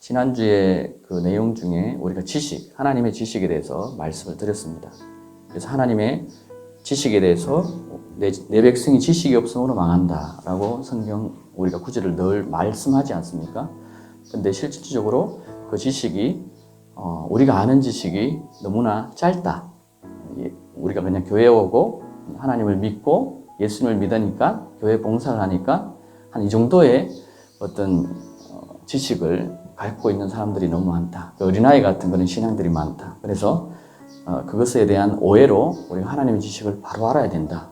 지난주에 그 내용 중에 우리가 지식, 하나님의 지식에 대해서 말씀을 드렸습니다. 그래서 하나님의 지식에 대해서 내 백성이 지식이 없음으로 망한다라고 성경 우리가 구절을 늘 말씀하지 않습니까? 근데 실질적으로 그 지식이 우리가 아는 지식이 너무나 짧다. 우리가 그냥 교회 오고 하나님을 믿고 예수님을 믿으니까 교회 봉사를 하니까 한 이 정도의 어떤 지식을 갖고 있는 사람들이 너무 많다. 어린아이 같은 그런 신앙들이 많다. 그래서 그것에 대한 오해로 우리가 하나님의 지식을 바로 알아야 된다.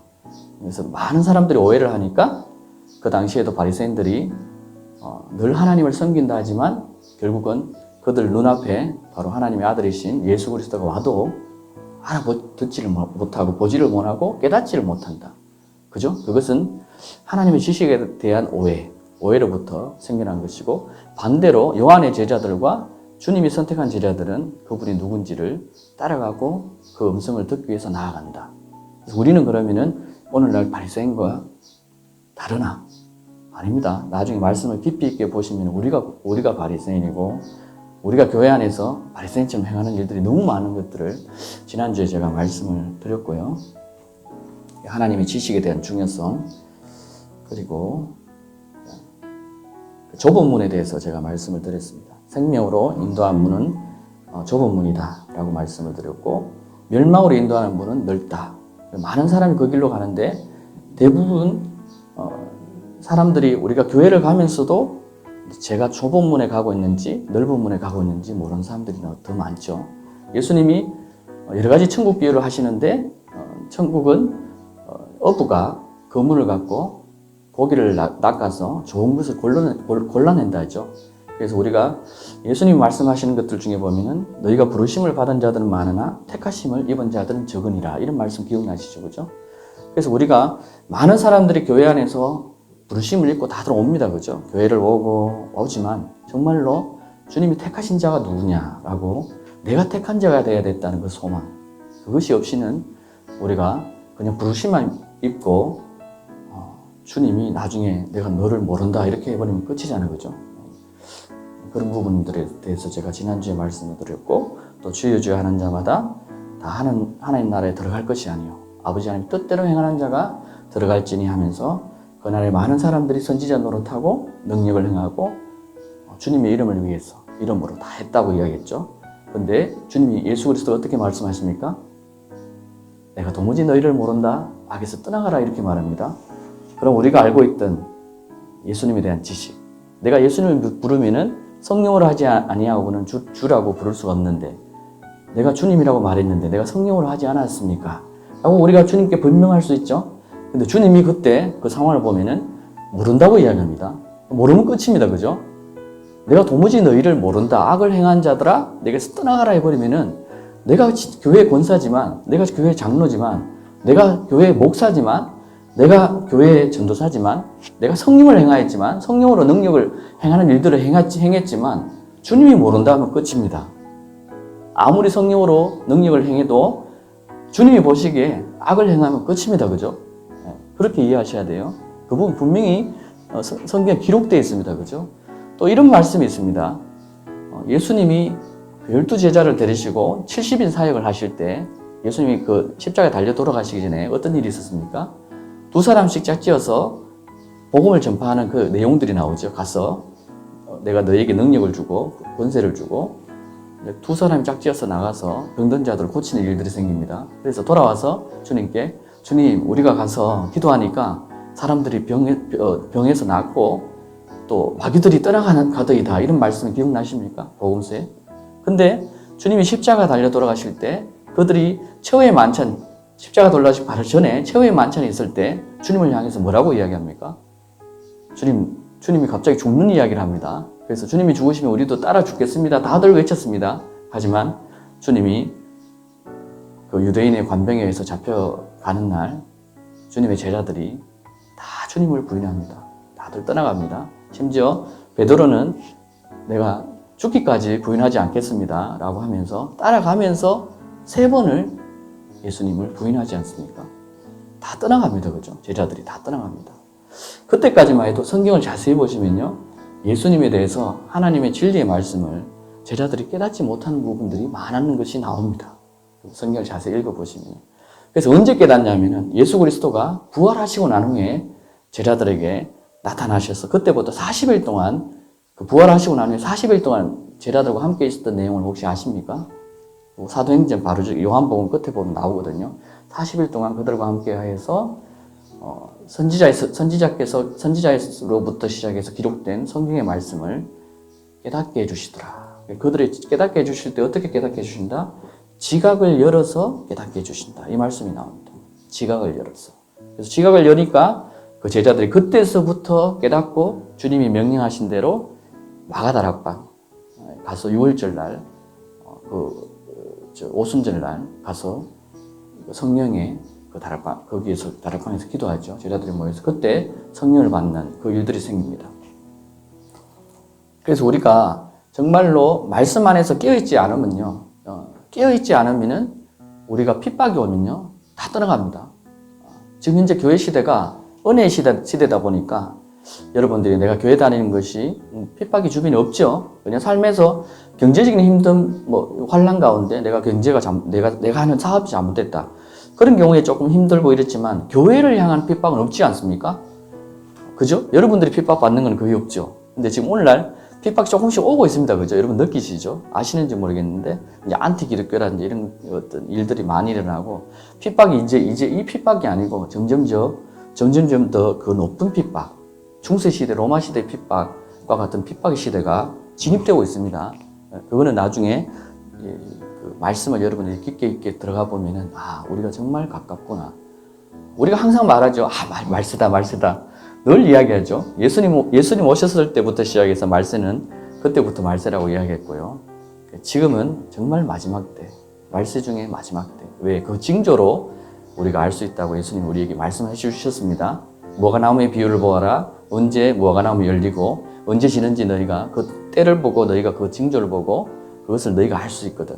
그래서 많은 사람들이 오해를 하니까 그 당시에도 바리새인들이 늘 하나님을 섬긴다 하지만 결국은 그들 눈앞에 바로 하나님의 아들이신 예수 그리스도가 와도 듣지를 못하고 보지를 못하고 깨닫지를 못한다. 그죠? 그것은 하나님의 지식에 대한 오해로부터 생겨난 것이고, 반대로 요한의 제자들과 주님이 선택한 제자들은 그분이 누군지를 따라가고 그 음성을 듣기 위해서 나아간다. 그래서 우리는 그러면은 오늘날 바리새인과 다르나? 아닙니다. 나중에 말씀을 깊이 있게 보시면 우리가 바리새인이고 우리가 교회 안에서 바리새인처럼 행하는 일들이 너무 많은 것들을 지난주에 제가 말씀을 드렸고요. 하나님의 지식에 대한 중요성, 그리고 좁은 문에 대해서 제가 말씀을 드렸습니다. 생명으로 인도한 문은 좁은 문이다 라고 말씀을 드렸고, 멸망으로 인도하는 문은 넓다. 많은 사람이 그 길로 가는데 대부분 사람들이 우리가 교회를 가면서도 제가 좁은 문에 가고 있는지 넓은 문에 가고 있는지 모르는 사람들이 더 많죠. 예수님이 여러 가지 천국 비유를 하시는데 천국은 어부가 그물을 갖고 고기를 낚아서 좋은 것을 골라낸다 하죠. 그래서 우리가 예수님이 말씀하시는 것들 중에 보면은 너희가 부르심을 받은 자들은 많으나 택하심을 입은 자들은 적으니라, 이런 말씀 기억나시죠? 그죠? 그래서 우리가 많은 사람들이 교회 안에서 부르심을 입고 다들 옵니다. 그죠? 교회를 오지만 정말로 주님이 택하신 자가 누구냐라고 내가 택한 자가 되어야 됐다는 그 소망, 그것이 없이는 우리가 그냥 부르심만 입고 주님이 나중에 내가 너를 모른다 이렇게 해버리면 끝이잖아요. 그죠? 그런 부분들에 대해서 제가 지난주에 말씀을 드렸고, 또 주여 주여 하는 자마다 다 하나님 나라에 들어갈 것이 아니요 아버지 하나님 뜻대로 행하는 자가 들어갈지니 하면서 그날에 많은 사람들이 선지자 노릇하고 능력을 행하고 주님의 이름을 위해서 이름으로 다 했다고 이야기했죠. 근데 주님이 예수 그리스도가 어떻게 말씀하십니까? 내가 도무지 너희를 모른다, 악에서 떠나가라, 이렇게 말합니다. 그럼 우리가 알고 있던 예수님에 대한 지식, 내가 예수님을 부르면은 성령으로 하지 아니하고는 주라고 부를 수가 없는데 내가 주님이라고 말했는데 내가 성령으로 하지 않았습니까? 라고 우리가 주님께 변명할 수 있죠. 근데 주님이 그때 그 상황을 보면은 모른다고 이야기합니다. 모르면 끝입니다. 그죠? 내가 도무지 너희를 모른다, 악을 행한 자들아 내게서 떠나가라 해버리면은 내가 교회 권사지만, 내가 교회 장로지만, 내가 교회 목사지만, 내가 교회의 전도사지만, 내가 성령을 행하였지만, 성령으로 능력을 행하는 일들을 행했지만 주님이 모른다 하면 끝입니다. 아무리 성령으로 능력을 행해도 주님이 보시기에 악을 행하면 끝입니다. 그죠? 그렇게 이해하셔야 돼요. 그 부분 분명히 성경에 기록되어 있습니다. 그죠? 또 이런 말씀이 있습니다. 예수님이 12제자를 데리시고 70인 사역을 하실 때 예수님이 그 십자가에 달려 돌아가시기 전에 어떤 일이 있었습니까? 2사람씩 짝지어서 복음을 전파하는 그 내용들이 나오죠. 가서 내가 너에게 능력을 주고 권세를 주고 2사람이 짝지어서 나가서 병든 자들을 고치는 일들이 생깁니다. 그래서 돌아와서 주님께, 주님 우리가 가서 기도하니까 사람들이 병에서 낫고 또 마귀들이 떠나가더이다, 이런 말씀 기억나십니까? 복음서에. 근데 주님이 십자가 달려 돌아가실 때 그들이 최후의 만찬, 십자가 돌아가시기 바로 전에 최후의 만찬이 있을 때 주님을 향해서 뭐라고 이야기합니까? 주님이 갑자기 죽는 이야기를 합니다. 그래서 주님이 죽으시면 우리도 따라 죽겠습니다, 다들 외쳤습니다. 하지만 주님이 그 유대인의 관병에 의해서 잡혀가는 날 주님의 제자들이 다 주님을 부인합니다. 다들 떠나갑니다. 심지어 베드로는 내가 죽기까지 부인하지 않겠습니다 라고 하면서 따라가면서 3번을 예수님을 부인하지 않습니까? 다 떠나갑니다. 그죠? 제자들이 다 떠나갑니다. 그때까지만 해도 성경을 자세히 보시면요, 예수님에 대해서 하나님의 진리의 말씀을 제자들이 깨닫지 못하는 부분들이 많은 것이 나옵니다. 성경을 자세히 읽어보시면. 그래서 언제 깨닫냐면은 예수 그리스도가 부활하시고 난 후에 제자들에게 나타나셔서 그때부터 40일 동안 그 부활하시고 난 후에 40일 동안 제자들과 함께 있었던 내용을 혹시 아십니까? 사도행전 바로 요한복음 끝에 보면 나오거든요. 40일 동안 그들과 함께 하여서 선지자로부터 시작해서 기록된 성경의 말씀을 깨닫게 해주시더라. 그들이 깨닫게 해주실 때 어떻게 깨닫게 해주신다? 지각을 열어서 깨닫게 해주신다. 이 말씀이 나옵니다. 지각을 열어서. 그래서 지각을 여니까 그 제자들이 그때서부터 깨닫고 주님이 명령하신 대로 마가다락방 가서 6월절 날, 오순절 날 가서 성령의 그 다락방, 거기에서 다락방에서 기도하죠. 제자들이 모여서 그때 성령을 받는 그 일들이 생깁니다. 그래서 우리가 정말로 말씀 안에서 깨어있지 않으면요, 깨어있지 않으면은 우리가 핍박이 오면요, 다 떠나갑니다. 지금 현재 교회 시대가 은혜의 시대다 보니까 여러분들이 내가 교회 다니는 것이 핍박이 주변에 없죠. 그냥 삶에서 경제적인 힘든 환란 가운데 내가 내가 하는 사업이 잘못됐다. 그런 경우에 조금 힘들고 이랬지만 교회를 향한 핍박은 없지 않습니까? 그죠? 여러분들이 핍박 받는 건 거의 없죠. 근데 지금 오늘날 핍박이 조금씩 오고 있습니다. 그죠? 여러분 느끼시죠? 아시는지 모르겠는데 이제 안티 기독교라든지 이런 어떤 일들이 많이 일어나고 핍박이 이제 이 핍박이 아니고 점점 더 그 높은 핍박, 중세시대 로마시대 핍박과 같은 핍박의 시대가 진입되고 있습니다. 그거는 나중에 그 말씀을 여러분들이 깊게 있게 들어가 보면은 우리가 정말 가깝구나. 우리가 항상 말하죠. 말세다. 늘 이야기하죠. 예수님 오셨을 때부터 시작해서 말세는 그때부터 말세라고 이야기했고요. 지금은 정말 마지막 때, 말세 중에 마지막 때. 왜? 그 징조로 우리가 알 수 있다고 예수님 우리에게 말씀해 주셨습니다. 무화과 나무의 비유를 보아라. 언제 무화과 나무 열리고 언제 지는지 너희가 그 때를 보고 너희가 그 징조를 보고 그것을 너희가 알 수 있거든.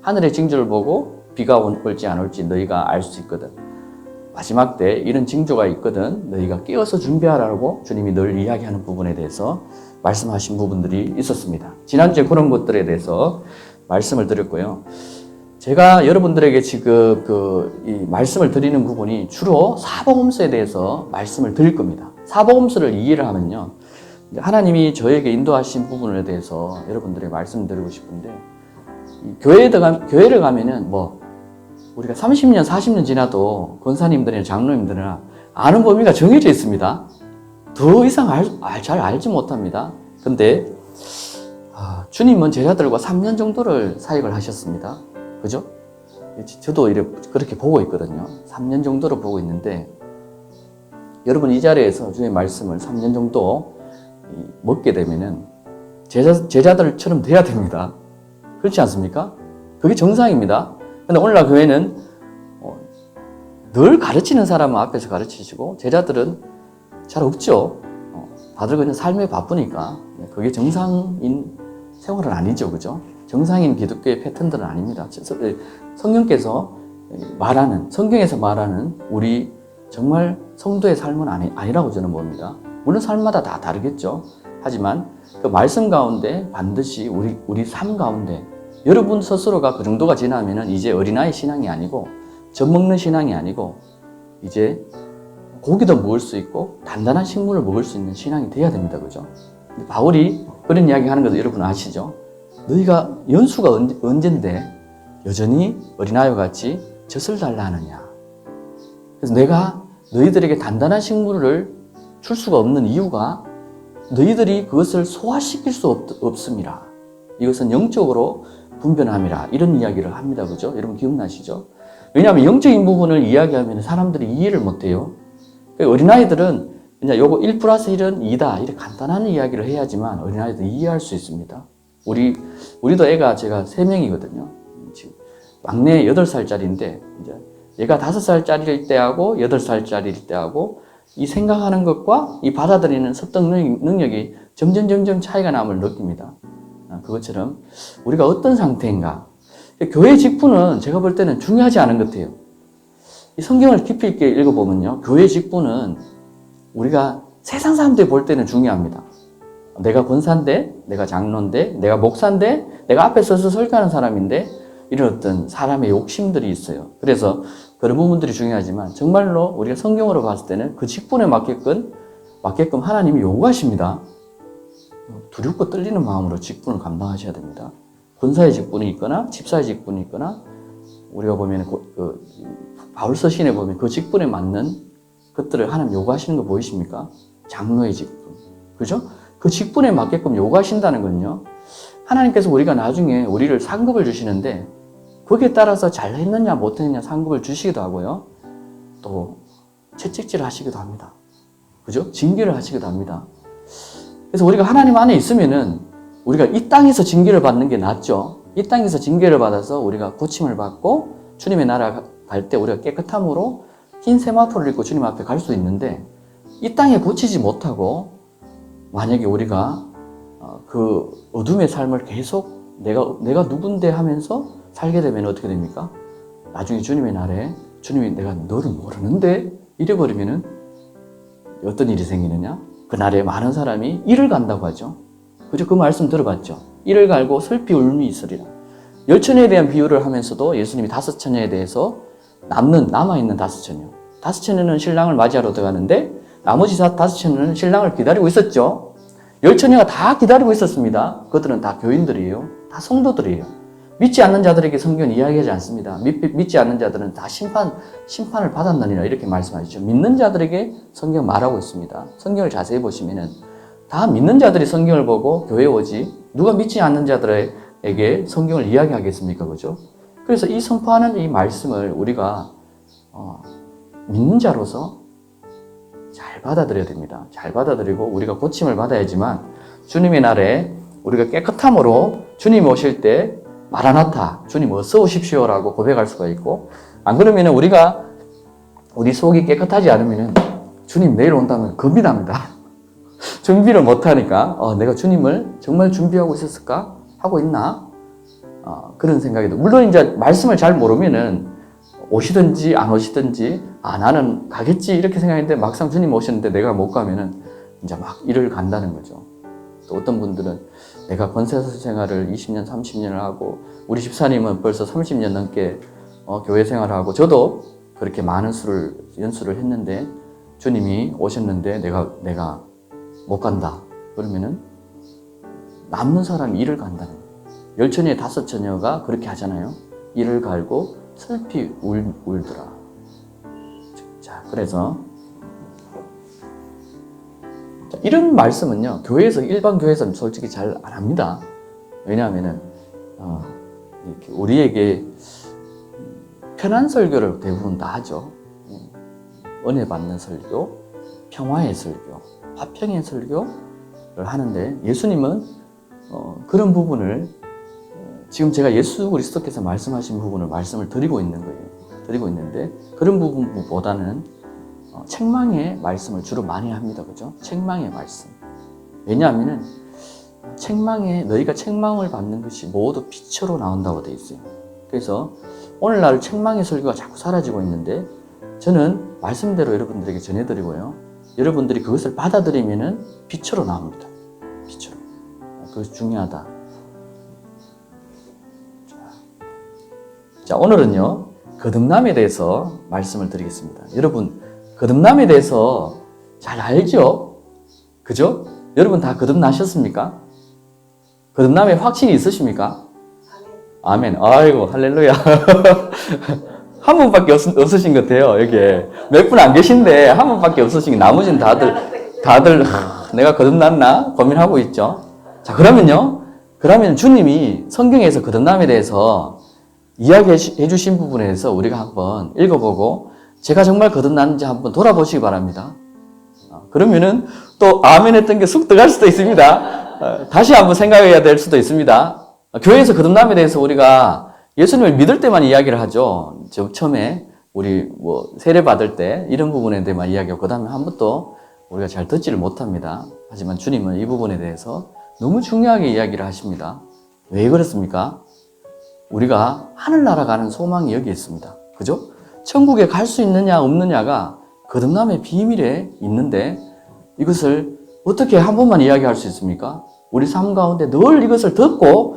하늘의 징조를 보고 비가 올지 안 올지 너희가 알 수 있거든. 마지막 때 이런 징조가 있거든. 너희가 깨어서 준비하라고 주님이 늘 이야기하는 부분에 대해서 말씀하신 부분들이 있었습니다. 지난주에 그런 것들에 대해서 말씀을 드렸고요. 제가 여러분들에게 지금 이 말씀을 드리는 부분이 주로 사복음서에 대해서 말씀을 드릴 겁니다. 사복음서를 이해를 하면요, 하나님이 저에게 인도하신 부분에 대해서 여러분들에게 말씀드리고 싶은데, 교회를 가면은 우리가 30년, 40년 지나도 권사님들이나 장로님들이나 아는 범위가 정해져 있습니다. 더 이상 잘 알지 못합니다. 근데 주님은 제자들과 3년 정도를 사역을 하셨습니다. 그죠? 저도 그렇게 보고 있거든요. 3년 정도로 보고 있는데, 여러분 이 자리에서 주님의 말씀을 3년 정도 먹게 되면은 제자들처럼 돼야 됩니다. 그렇지 않습니까? 그게 정상입니다. 근데 오늘날 교회는 늘 가르치는 사람은 앞에서 가르치시고 제자들은 잘 없죠. 다들 그냥 삶에 바쁘니까 그게 정상인 생활은 아니죠. 그죠? 정상인 기독교의 패턴들은 아닙니다. 성경에서 말하는 우리 정말 성도의 삶은 아니라고 저는 봅니다. 물론 삶마다 다 다르겠죠. 하지만 그 말씀 가운데 반드시 우리 삶 가운데 여러분 스스로가 그 정도가 지나면은 이제 어린아이 신앙이 아니고 젖 먹는 신앙이 아니고 이제 고기도 먹을 수 있고 단단한 식물을 먹을 수 있는 신앙이 돼야 됩니다. 그죠? 바울이 그런 이야기 하는 것도 여러분 아시죠? 너희가 연수가 언젠데 여전히 어린아이와 같이 젖을 달라 하느냐. 그래서 내가 너희들에게 단단한 식물을 줄 수가 없는 이유가 너희들이 그것을 소화시킬 수 없음이라. 이것은 영적으로 분변함이라. 이런 이야기를 합니다. 그죠? 여러분 기억나시죠? 왜냐하면 영적인 부분을 이야기하면 사람들이 이해를 못해요. 어린아이들은 그냥 요거 1 플러스 1은 2다. 이렇게 간단한 이야기를 해야지만 어린아이들이 이해할 수 있습니다. 우리도 애가 제가 3명이거든요. 지금 막내 8살짜리인데 이제 얘가 5살짜리일 때하고 8살짜리일 때하고 이 생각하는 것과 이 받아들이는 습득 능력이 점점 차이가 남을 느낍니다. 그것처럼 우리가 어떤 상태인가. 교회 직분은 제가 볼 때는 중요하지 않은 것 같아요. 이 성경을 깊이 있게 읽어보면요. 교회 직분은 우리가 세상 사람들이 볼 때는 중요합니다. 내가 권사인데, 내가 장로인데, 내가 목사인데, 내가 앞에 서서 설교하는 사람인데, 이런 어떤 사람의 욕심들이 있어요. 그래서 그런 부분들이 중요하지만 정말로 우리가 성경으로 봤을 때는 그 직분에 맞게끔 하나님이 요구하십니다. 두렵고 떨리는 마음으로 직분을 감당하셔야 됩니다. 권사의 직분이 있거나 집사의 직분이 있거나 우리가 보면 바울 서신에 보면 그 직분에 맞는 것들을 하나님 요구하시는 거 보이십니까? 장로의 직분, 그죠? 그 직분에 맞게끔 요구하신다는 건요, 하나님께서 우리가 나중에 우리를 상급을 주시는데 거기에 따라서 잘했느냐 못했느냐 상급을 주시기도 하고요, 또 채찍질을 하시기도 합니다. 그죠? 징계를 하시기도 합니다. 그래서 우리가 하나님 안에 있으면은 우리가 이 땅에서 징계를 받는 게 낫죠. 이 땅에서 징계를 받아서 우리가 고침을 받고 주님의 나라 갈 때 우리가 깨끗함으로 흰 세마포를 입고 주님 앞에 갈 수 있는데, 이 땅에 고치지 못하고 만약에 우리가 그 어둠의 삶을 계속 내가 누군데 하면서 살게 되면 어떻게 됩니까? 나중에 주님의 날에 주님이 내가 너를 모르는데 이래버리면은 어떤 일이 생기느냐? 그 날에 많은 사람이 이를 간다고 하죠. 그죠? 그 말씀 들어봤죠? 이를 갈고 슬피 울미 있으리라. 10처녀에 대한 비유를 하면서도 예수님이 5처녀에 대해서 남아있는 5처녀. 5처녀는 신랑을 맞이하러 들어가는데 나머지 5처녀는 신랑을 기다리고 있었죠. 10처녀가 다 기다리고 있었습니다. 그들은 다 교인들이에요. 다 성도들이에요. 믿지 않는 자들에게 성경은 이야기하지 않습니다. 믿지 않는 자들은 다 심판을 받았느니라 이렇게 말씀하시죠. 믿는 자들에게 성경 말하고 있습니다. 성경을 자세히 보시면은 다 믿는 자들이 성경을 보고 교회에 오지 누가 믿지 않는 자들에게 성경을 이야기하겠습니까? 그죠? 그래서 이 선포하는 이 말씀을 우리가 믿는 자로서 잘 받아들여야 됩니다. 잘 받아들이고 우리가 고침을 받아야지만 주님의 날에 우리가 깨끗함으로 주님 오실 때 마라나타, 주님 어서 오십시오라고 고백할 수가 있고, 안 그러면 우리 속이 깨끗하지 않으면 주님 내일 온다면 겁이 납니다. 준비를 못하니까 내가 주님을 정말 준비하고 있었을까? 하고 있나? 그런 생각이 들어요. 물론 이제 말씀을 잘 모르면은 오시든지 안 오시든지 나는 가겠지 이렇게 생각했는데 막상 주님 오셨는데 내가 못 가면은 이제 막 일을 간다는 거죠. 또 어떤 분들은 내가 권사 생활을 20년, 30년을 하고 우리 집사님은 벌써 30년 넘게 교회 생활을 하고 저도 그렇게 많은 연수를 했는데 주님이 오셨는데 내가 못 간다. 그러면은 남는 사람이 일을 간다는 거예요. 10처녀에 5처녀가 그렇게 하잖아요. 일을 갈고 슬피 울더라. 자, 그래서 이런 말씀은요, 일반 교회에서는 솔직히 잘 안 합니다. 왜냐하면은, 이렇게 우리에게 편한 설교를 대부분 다 하죠. 은혜 받는 설교, 평화의 설교, 화평의 설교를 하는데, 예수님은, 그런 부분을, 지금 제가 예수 그리스도께서 말씀하신 부분을 말씀을 드리고 있는 거예요. 드리고 있는데, 그런 부분보다는 책망의 말씀을 주로 많이 합니다. 그죠? 책망의 말씀. 왜냐하면은 너희가 책망을 받는 것이 모두 빛으로 나온다고 되어 있어요. 그래서 오늘날 책망의 설교가 자꾸 사라지고 있는데 저는 말씀대로 여러분들에게 전해드리고요. 여러분들이 그것을 받아들이면은 빛으로 나옵니다. 빛으로. 그것이 중요하다. 자, 오늘은요, 거듭남에 대해서 말씀을 드리겠습니다. 여러분, 거듭남에 대해서 잘 알죠? 그죠? 여러분 다 거듭나셨습니까? 거듭남에 확신이 있으십니까? 아멘. 아이고, 할렐루야. 한 분밖에 없으신 것 같아요, 여기에. 몇 분 안 계신데, 한 분밖에 없으신 게, 나머지는 다들, 내가 거듭났나? 고민하고 있죠. 자, 그러면 주님이 성경에서 거듭남에 대해서 이야기해 주신 부분에 대해서 우리가 한번 읽어보고, 제가 정말 거듭났는지 한번 돌아보시기 바랍니다. 그러면은 또 아멘 했던 게 쑥 들어갈 수도 있습니다. 다시 한번 생각해야 될 수도 있습니다. 교회에서 거듭남에 대해서 우리가 예수님을 믿을 때만 이야기를 하죠. 처음에 우리 세례 받을 때 이런 부분에 대해만 이야기하고 그 다음에 한 번도 우리가 잘 듣지를 못합니다. 하지만 주님은 이 부분에 대해서 너무 중요하게 이야기를 하십니다. 왜 그렇습니까? 우리가 하늘나라 가는 소망이 여기 있습니다. 그죠? 천국에 갈 수 있느냐 없느냐가 거듭남의 비밀에 있는데 이것을 어떻게 한 번만 이야기할 수 있습니까? 우리 삶 가운데 늘 이것을 듣고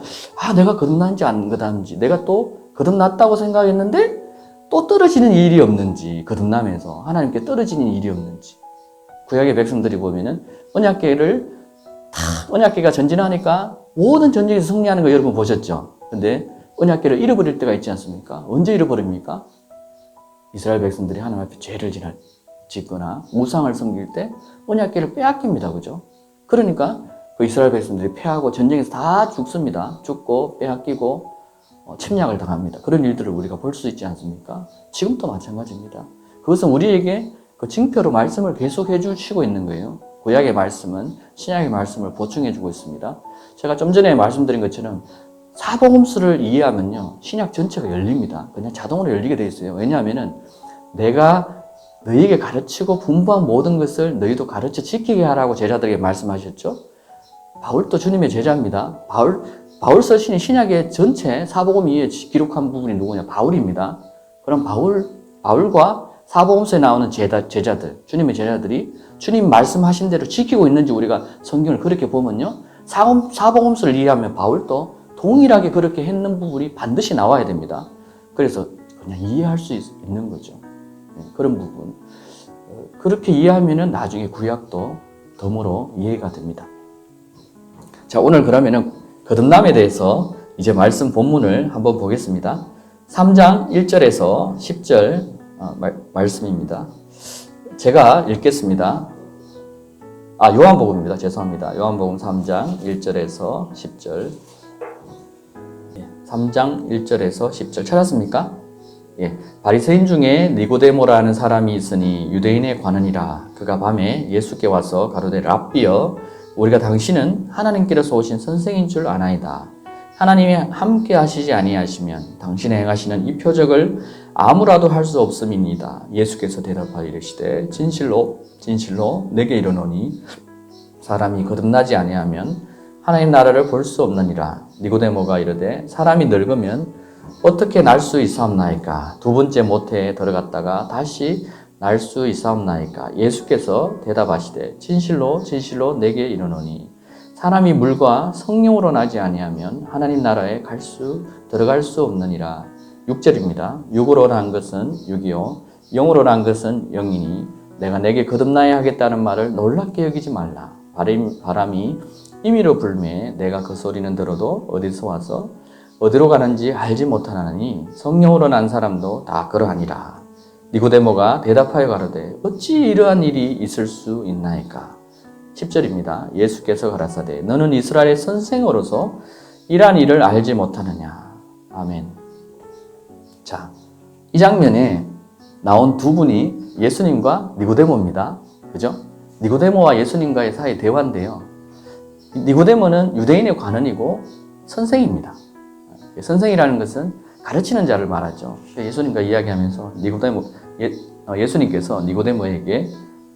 내가 거듭난지 안 거듭난지, 내가 또 거듭났다고 생각했는데 또 떨어지는 일이 없는지, 거듭나면서 하나님께 떨어지는 일이 없는지. 구약의 백성들이 보면은 언약궤가 전진하니까 모든 전쟁에서 승리하는 거 여러분 보셨죠? 근데 언약궤를 잃어버릴 때가 있지 않습니까? 언제 잃어버립니까? 이스라엘 백성들이 하나님 앞에 죄를 짓거나 우상을 섬길 때 언약궤를 빼앗깁니다. 그죠? 그러니까 그 이스라엘 백성들이 패하고 전쟁에서 다 죽습니다. 죽고 빼앗기고 침략을 당합니다. 그런 일들을 우리가 볼 수 있지 않습니까? 지금도 마찬가지입니다. 그것은 우리에게 그 징표로 말씀을 계속해 주시고 있는 거예요. 구약의 말씀은 신약의 말씀을 보충해 주고 있습니다. 제가 좀 전에 말씀드린 것처럼 사복음서를 이해하면요, 신약 전체가 열립니다. 그냥 자동으로 열리게 되어 있어요. 왜냐하면은 내가 너희에게 가르치고 분부한 모든 것을 너희도 가르쳐 지키게 하라고 제자들에게 말씀하셨죠. 바울도 주님의 제자입니다. 바울 서신이 신약의 전체 사복음 이에 기록한 부분이 누구냐? 바울입니다. 그럼 바울과 사복음서에 나오는 제자들, 주님의 제자들이 주님 말씀하신 대로 지키고 있는지 우리가 성경을 그렇게 보면요, 사복음서를 이해하면 바울도 동일하게 그렇게 했는 부분이 반드시 나와야 됩니다. 그래서 그냥 이해할 수 있는 거죠. 그런 부분. 그렇게 이해하면은 나중에 구약도 덤으로 이해가 됩니다. 자, 오늘 그러면은 거듭남에 대해서 이제 말씀 본문을 한번 보겠습니다. 3장 1절에서 10절 말씀입니다. 제가 읽겠습니다. 요한복음입니다. 죄송합니다. 요한복음 3장 1절에서 10절. 3장 1절에서 10절 찾았습니까? 바리새인 중에 니고데모라 하는 사람이 있으니 유대인의 관원이라. 그가 밤에 예수께 와서 가로되 랍비여, 우리가 당신은 하나님께로서 오신 선생인 줄 아나이다. 하나님이 함께 하시지 아니하시면 당신의 행하시는 이 표적을 아무라도 할 수 없음이니이다. 예수께서 대답하여 이르시되 진실로 진실로 내게 이르노니 사람이 거듭나지 아니하면 하나님 나라를 볼 수 없느니라. 니고데모가 이르되 사람이 늙으면 어떻게 날 수 있사옵나이까? 두 번째 모태에 들어갔다가 다시 날 수 있사옵나이까? 예수께서 대답하시되 진실로 진실로 내게 이르노니 사람이 물과 성령으로 나지 아니하면 하나님 나라에 들어갈 수 없느니라. 6절입니다. 육으로 난 것은 육이요 영으로 난 것은 영이니 내가 내게 거듭나야 하겠다는 말을 놀랍게 여기지 말라. 바람이 임의로 불매 내가 그 소리는 들어도 어디서 와서 어디로 가는지 알지 못하나니 성령으로 난 사람도 다 그러하니라. 니고데모가 대답하여 가로되 어찌 이러한 일이 있을 수 있나이까? 10절입니다. 예수께서 가라사대 너는 이스라엘의 선생으로서 이러한 일을 알지 못하느냐. 아멘. 자, 이 장면에 나온 두 분이 예수님과 니고데모입니다. 그죠? 니고데모와 예수님과의 사이 대화인데요. 니고데모는 유대인의 관원이고 선생입니다. 선생이라는 것은 가르치는 자를 말하죠. 예수님과 이야기하면서 예수님께서 니고데모에게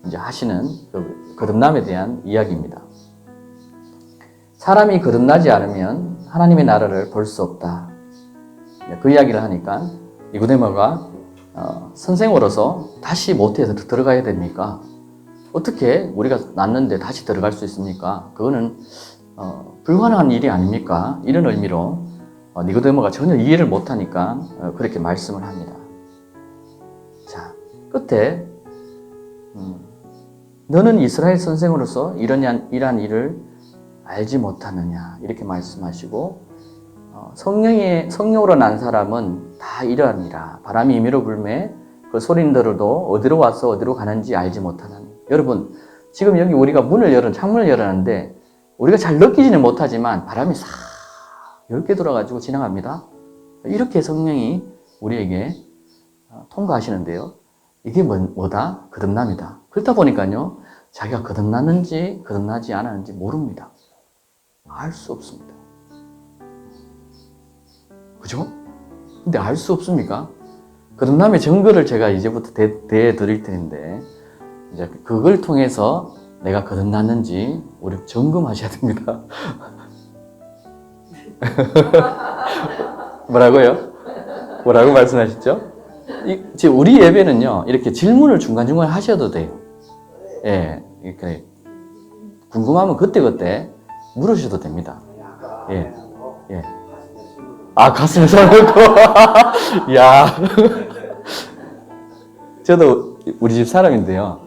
이제 하시는 그 거듭남에 대한 이야기입니다. 사람이 거듭나지 않으면 하나님의 나라를 볼 수 없다. 그 이야기를 하니까 니고데모가 선생으로서 다시 모태에서 들어가야 됩니까? 어떻게 우리가 낳는데 다시 들어갈 수 있습니까? 그거는 불가능한 일이 아닙니까? 이런 의미로 니고데모가 전혀 이해를 못하니까 그렇게 말씀을 합니다. 자, 끝에 너는 이스라엘 선생으로서 이러한 일을 알지 못하느냐 이렇게 말씀하시고 성령으로 난 사람은 다 이러하니라. 바람이 임의로 불매 그 소리는 들어도 어디로 와서 어디로 가는지 알지 못하느니. 여러분 지금 여기 우리가 창문을 열었는데 우리가 잘 느끼지는 못하지만 바람이 싹 10개 돌아가지고 지나갑니다. 이렇게 성령이 우리에게 통과하시는데요. 이게 뭐다? 거듭남이다. 그렇다 보니까요, 자기가 거듭났는지 거듭나지 않았는지 모릅니다. 알 수 없습니다. 그죠? 근데 알 수 없습니까? 거듭남의 증거를 제가 이제부터 대드릴 텐데, 이제 그걸 통해서 내가 거듭났는지 우리 점검하셔야 됩니다. 뭐라고 말씀하셨죠? 지금 우리 예배는요, 이렇게 질문을 중간중간에 하셔도 돼요. 예, 이렇게 궁금하면 그때그때 물으셔도 됩니다. 아까 예. 예. 가슴에 손을 아, 가슴에 손을 얹고. 야. 저도 우리 집 사람인데요.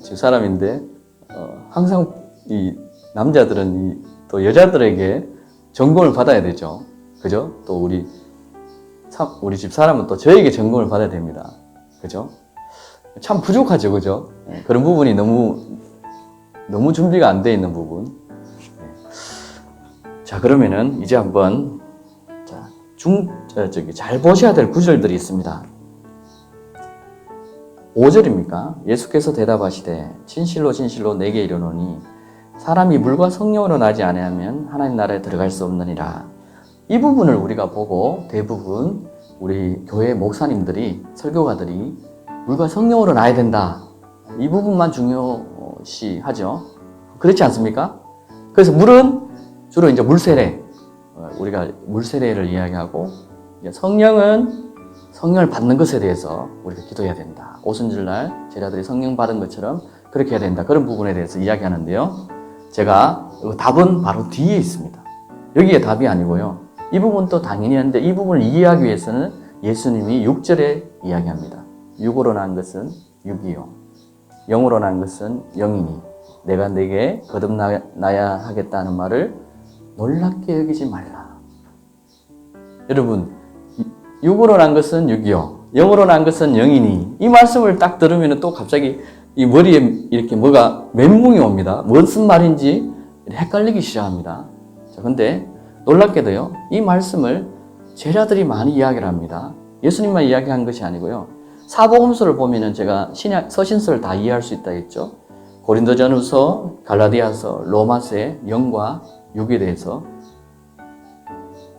집 사람인데, 항상 이 남자들은 또 여자들에게 점검을 받아야 되죠. 그죠? 또 우리 집 사람은 또 저에게 점검을 받아야 됩니다. 그죠? 참 부족하죠. 그죠? 그런 부분이 너무 준비가 안 돼 있는 부분. 자, 그러면은 이제 한번 잘 보셔야 될 구절들이 있습니다. 5절입니까? 예수께서 대답하시되 진실로 진실로 내게 이르노니 사람이 물과 성령으로 나지 아니하면 하나님 나라에 들어갈 수 없느니라. 이 부분을 우리가 보고 대부분 우리 교회 목사님들이 설교가들이 물과 성령으로 나야 된다. 이 부분만 중요시하죠. 그렇지 않습니까? 그래서 물은 주로 이제 물세례, 우리가 물세례를 이야기하고 성령은 성령을 받는 것에 대해서 우리가 기도해야 된다. 오순절날 제자들이 성령 받은 것처럼 그렇게 해야 된다. 그런 부분에 대해서 이야기하는데요. 제가 답은 바로 뒤에 있습니다. 여기에 답이 아니고요. 이 부분도 당연히 하는데 이 부분을 이해하기 위해서는 예수님이 6절에 이야기합니다. 육으로 난 것은 육이요. 영으로 난 것은 영이니 내가 네게 거듭나야 하겠다는 말을 놀랍게 여기지 말라. 여러분, 육으로 난 것은 육이요. 영으로 난 것은 영이니. 이 말씀을 딱 들으면 또 갑자기 이 머리에 이렇게 뭐가 멘붕이 옵니다. 무슨 말인지 헷갈리기 시작합니다. 자, 근데 놀랍게도요, 이 말씀을 제자들이 많이 이야기를 합니다. 예수님만 이야기한 것이 아니고요. 사복음서를 보면은 제가 서신서를 다 이해할 수 있다 했죠. 고린도전후서, 갈라디아서, 로마서의 영과 육에 대해서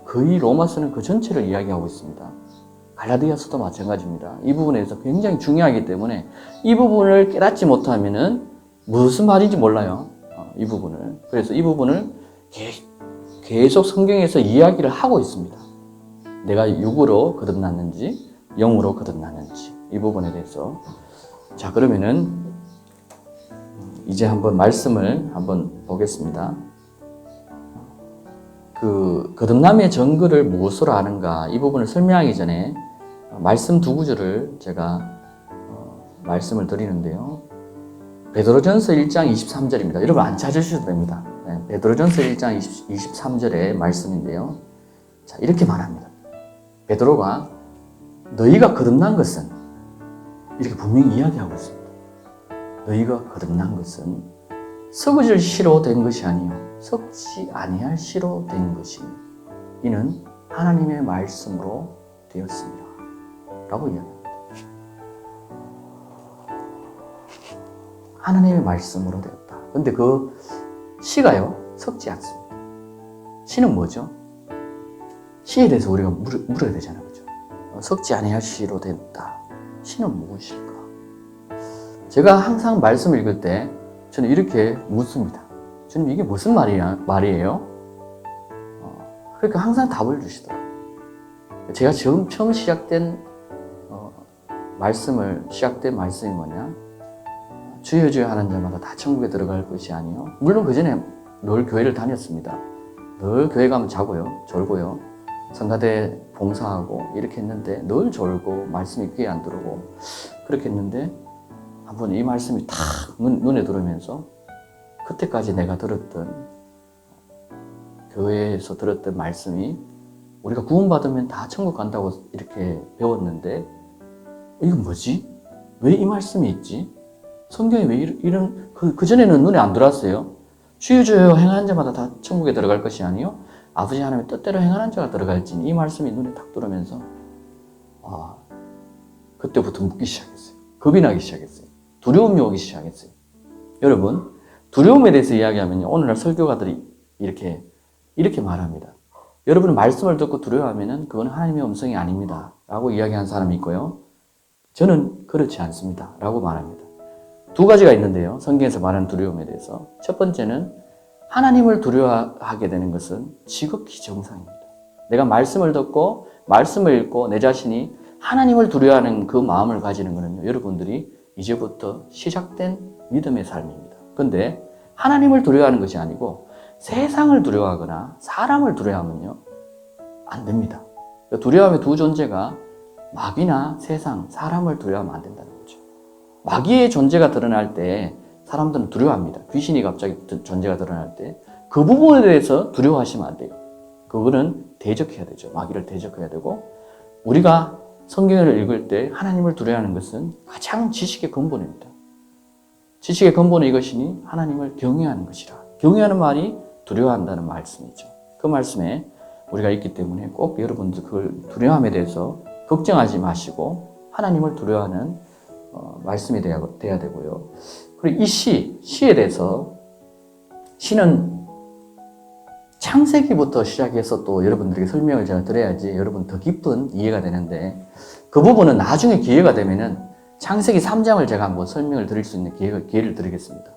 거의 로마서는 그 전체를 이야기하고 있습니다. 갈라디아서도 마찬가지입니다. 이 부분에 대해서 굉장히 중요하기 때문에 이 부분을 깨닫지 못하면은 무슨 말인지 몰라요. 이 부분을. 그래서 이 부분을 계속 성경에서 이야기를 하고 있습니다. 내가 육으로 거듭났는지 영으로 거듭났는지 이 부분에 대해서. 자, 그러면은 이제 한번 말씀을 한번 보겠습니다. 그 거듭남의 증거를 무엇으로 아는가 이 부분을 설명하기 전에 말씀 두 구절을 제가 말씀을 드리는데요. 베드로전서 1장 23절입니다. 여러분 안 찾으셔도 됩니다. 베드로전서 1장 23절의 말씀인데요. 자, 이렇게 말합니다. 베드로가 너희가 거듭난 것은 이렇게 분명히 이야기하고 있습니다. 너희가 거듭난 것은 썩어질 씨로 된 것이 아니요 썩지 아니할 씨로 된 것이니 이는 하나님의 말씀으로 되었습니다. 라고 이야기합니다. 하나님의 말씀으로 되었다. 근데 그 씨가요 썩지 않습니다. 씨는 뭐죠? 씨에 대해서 우리가 물어야 되잖아요. 그죠? 썩지 아니할 씨로 됐다. 씨는 무엇일까? 제가 항상 말씀 읽을 때 저는 이렇게 묻습니다. 주님 이게 무슨 말이에요? 그러니까 항상 답을 주시더라고요. 제가 처음 시작된 말씀이 뭐냐? 주여 주여 하는 자마다 다 천국에 들어갈 것이 아니요. 물론 그 전에 늘 교회를 다녔습니다. 늘 교회 가면 자고요, 졸고요. 성가대 봉사하고 이렇게 했는데 늘 졸고 말씀이 귀에 안 들어오고 그렇게 했는데 한번 이 말씀이 탁 눈에 들어오면서 그때까지 내가 교회에서 들었던 말씀이 우리가 구원받으면 다 천국 간다고 이렇게 배웠는데 이건 뭐지? 왜 이 말씀이 있지? 성경에 왜 이런 그전에는 눈에 안 들어왔어요. 주여 주여 행하는 자마다 다 천국에 들어갈 것이 아니요 아버지 하나님의 뜻대로 행하는 자가 들어갈지니 이 말씀이 눈에 탁 들어오면서 그때부터 묻기 시작했어요. 겁이 나기 시작했어요. 두려움이 오기 시작했어요. 여러분 두려움에 대해서 이야기하면요 오늘날 설교가들이 이렇게 말합니다. 여러분은 말씀을 듣고 두려워하면은 그건 하나님의 음성이 아닙니다 라고 이야기하는 사람이 있고요. 저는 그렇지 않습니다 라고 말합니다. 두 가지가 있는데요. 성경에서 말하는 두려움에 대해서. 첫 번째는 하나님을 두려워하게 되는 것은 지극히 정상입니다. 내가 말씀을 듣고 말씀을 읽고 내 자신이 하나님을 두려워하는 그 마음을 가지는 것은요. 여러분들이 이제부터 시작된 믿음의 삶입니다. 그런데 하나님을 두려워하는 것이 아니고 세상을 두려워하거나 사람을 두려워하면요, 안 됩니다. 두려움의 두 존재가 마귀나 세상, 사람을 두려워하면 안 된다는 거죠. 마귀의 존재가 드러날 때 사람들은 두려워합니다. 귀신이 갑자기 존재가 드러날 때 그 부분에 대해서 두려워하시면 안 돼요. 그거는 대적해야 되죠. 마귀를 대적해야 되고, 우리가 성경을 읽을 때 하나님을 두려워하는 것은 가장 지식의 근본입니다. 지식의 근본은 이것이니 하나님을 경외하는 것이라. 경외하는 말이 두려워한다는 말씀이죠. 그 말씀에 우리가 있기 때문에 꼭 여러분들 그걸 두려움에 대해서 걱정하지 마시고 하나님을 두려워하는 말씀이 돼야 되고요. 그리고 이 시에 대해서, 시는 창세기부터 시작해서 또 여러분들에게 설명을 제가 드려야지 여러분 더 깊은 이해가 되는데, 그 부분은 나중에 기회가 되면은 창세기 3장을 제가 한번 설명을 드릴 수 있는 기회를 드리겠습니다.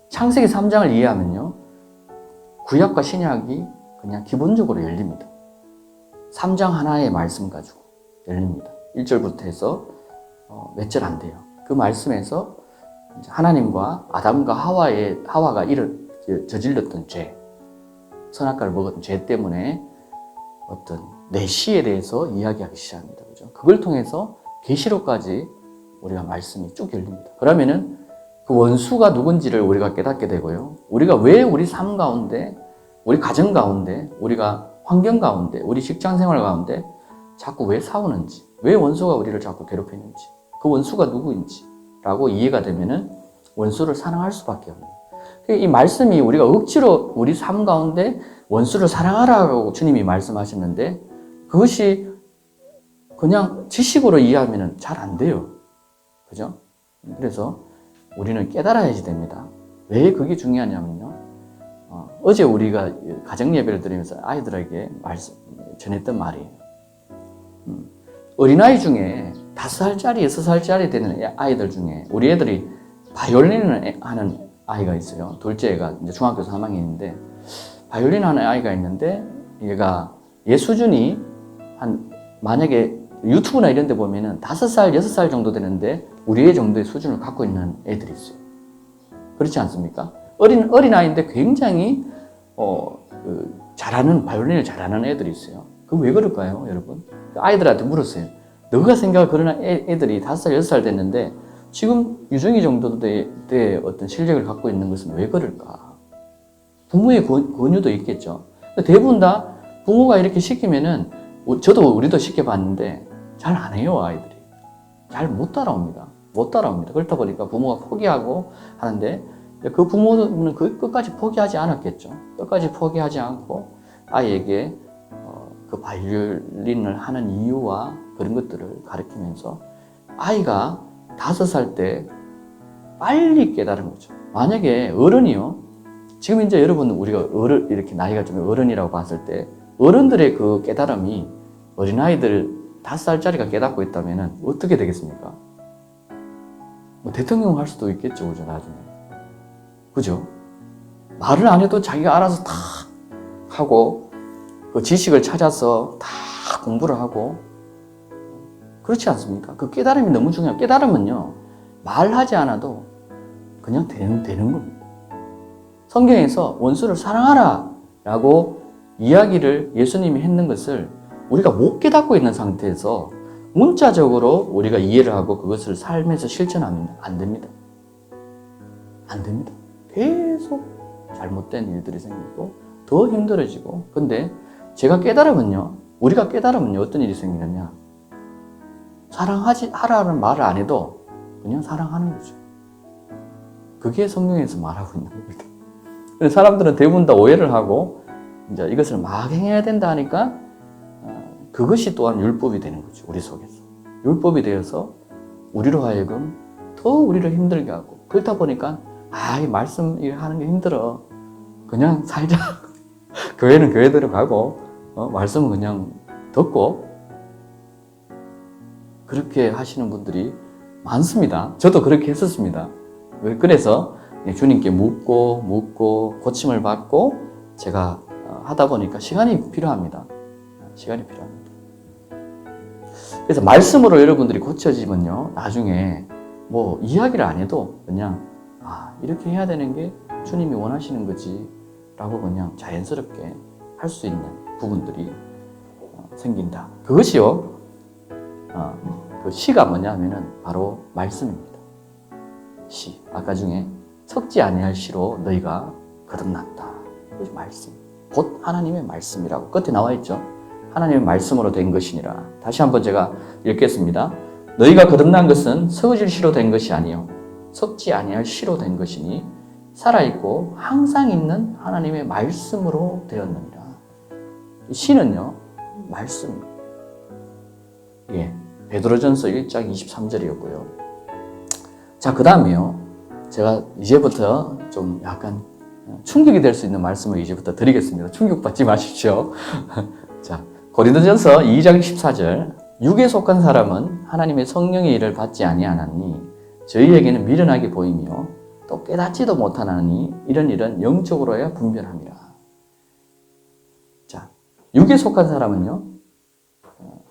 창세기 3장을 이해하면요, 구약과 신약이 그냥 기본적으로 열립니다. 3장 하나의 말씀 가지고 열립니다. 1절부터 해서 몇 절 안 돼요. 그 말씀에서 하나님과 아담과 하와가 저질렀던 죄, 선악과를 먹었던 죄 때문에 어떤 내시에 대해서 이야기하기 시작합니다. 그죠? 그걸 통해서 계시록까지 우리가 말씀이 쭉 열립니다. 그러면은 그 원수가 누군지를 우리가 깨닫게 되고요. 우리가 왜 우리 삶 가운데, 우리 가정 가운데, 우리가 환경 가운데, 우리 직장 생활 가운데 자꾸 왜 싸우는지, 왜 원수가 우리를 자꾸 괴롭히는지, 그 원수가 누구인지 라고 이해가 되면은 원수를 사랑할 수밖에 없는, 이 말씀이 우리가 억지로 우리 삶 가운데 원수를 사랑하라고 주님이 말씀하셨는데, 그것이 그냥 지식으로 이해하면 잘 안 돼요. 그죠? 그래서 우리는 깨달아야지 됩니다. 왜 그게 중요하냐면요, 어제 우리가 가정 예배를 드리면서 아이들에게 전했던 말이에요. 어린아이 중에 5살짜리, 6살짜리 되는 아이들 중에 우리 애들이 바이올린을 하는 아이가 있어요. 둘째가 이제 중학교 3학년인데 바이올린 하는 아이가 있는데, 얘가 얘 수준이 만약에 유튜브나 이런 데 보면은 5살, 6살 정도 되는데 우리 애 정도의 수준을 갖고 있는 애들이 있어요. 그렇지 않습니까? 어린아이인데 굉장히 바이올린을 잘하는 애들이 있어요. 그럼 왜 그럴까요, 여러분? 아이들한테 물었어요. 너가 생각할 그런 애들이 5살, 6살 됐는데 지금 유정이 정도의 어떤 실력을 갖고 있는 것은 왜 그럴까? 부모의 권유도 있겠죠. 대부분 다 부모가 이렇게 시키면은, 우리도 시켜봤는데 잘 안 해요, 아이들이. 잘 못 따라옵니다. 그렇다 보니까 부모가 포기하고 하는데, 그 부모는 끝까지 포기하지 않았겠죠. 끝까지 포기하지 않고 아이에게 그 바이올린을 하는 이유와 그런 것들을 가르치면서 아이가 5살 때 빨리 깨달은 거죠. 만약에 어른이요, 지금 이제 여러분 우리가 이렇게 나이가 좀 어른이라고 봤을 때 어른들의 그 깨달음이 어린아이들 5살짜리가 깨닫고 있다면 어떻게 되겠습니까? 뭐 대통령 할 수도 있겠죠, 그죠, 나중에. 그죠? 말을 안 해도 자기가 알아서 다 하고, 그 지식을 찾아서 다 공부를 하고, 그렇지 않습니까? 그 깨달음이 너무 중요해요. 깨달음은요, 말하지 않아도 그냥 되는 겁니다. 성경에서 원수를 사랑하라 라고 이야기를 예수님이 했는 것을 우리가 못 깨닫고 있는 상태에서 문자적으로 우리가 이해를 하고 그것을 삶에서 실천하면 안 됩니다. 안 됩니다. 계속 잘못된 일들이 생기고 더 힘들어지고. 근데 우리가 깨달으면요 어떤 일이 생기느냐, 하라는 말을 안 해도 그냥 사랑하는 거죠. 그게 성경에서 말하고 있는 겁니다. 근데 사람들은 대부분 다 오해를 하고 이제 이것을 막 행해야 된다 하니까 그것이 또한 율법이 되는 거죠. 우리 속에서 율법이 되어서 우리로 하여금 더 우리를 힘들게 하고, 그렇다 보니까 이 말씀 하는 게 힘들어, 그냥 살자. 교회는 교회대로 가고 말씀은 그냥 듣고, 그렇게 하시는 분들이 많습니다. 저도 그렇게 했었습니다. 그래서 주님께 묻고 고침을 받고 제가 하다 보니까 시간이 필요합니다. 그래서 말씀으로 여러분들이 고쳐지면요, 나중에 뭐 이야기를 안 해도 그냥 이렇게 해야 되는 게 주님이 원하시는 거지 라고 그냥 자연스럽게 할 수 있는 부분들이 생긴다. 그것이요, 그 시가 뭐냐면은 바로 말씀입니다. 시, 아까 중에 섞지 아니할 시로 너희가 거듭났다. 그것이 말씀, 곧 하나님의 말씀이라고 끝에 나와 있죠. 하나님의 말씀으로 된 것이니라. 다시 한번 제가 읽겠습니다. 너희가 거듭난 것은 섞어질 시로 된 것이 아니요 섞지 아니할 시로 된 것이니 살아있고 항상 있는 하나님의 말씀으로 되었느니라. 이 시는요, 말씀입니다. 예, 베드로전서 1장 23절이었고요. 자, 그 다음에요, 제가 이제부터 좀 약간 충격이 될 수 있는 말씀을 이제부터 드리겠습니다. 충격받지 마십시오. 자, 고린도전서 2장 14절. 육에 속한 사람은 하나님의 성령의 일을 받지 아니하나니 저희에게는 미련하게 보이며 또 깨닫지도 못하나니 이런 일은 영적으로야 분별함이라. 자, 육에 속한 사람은요,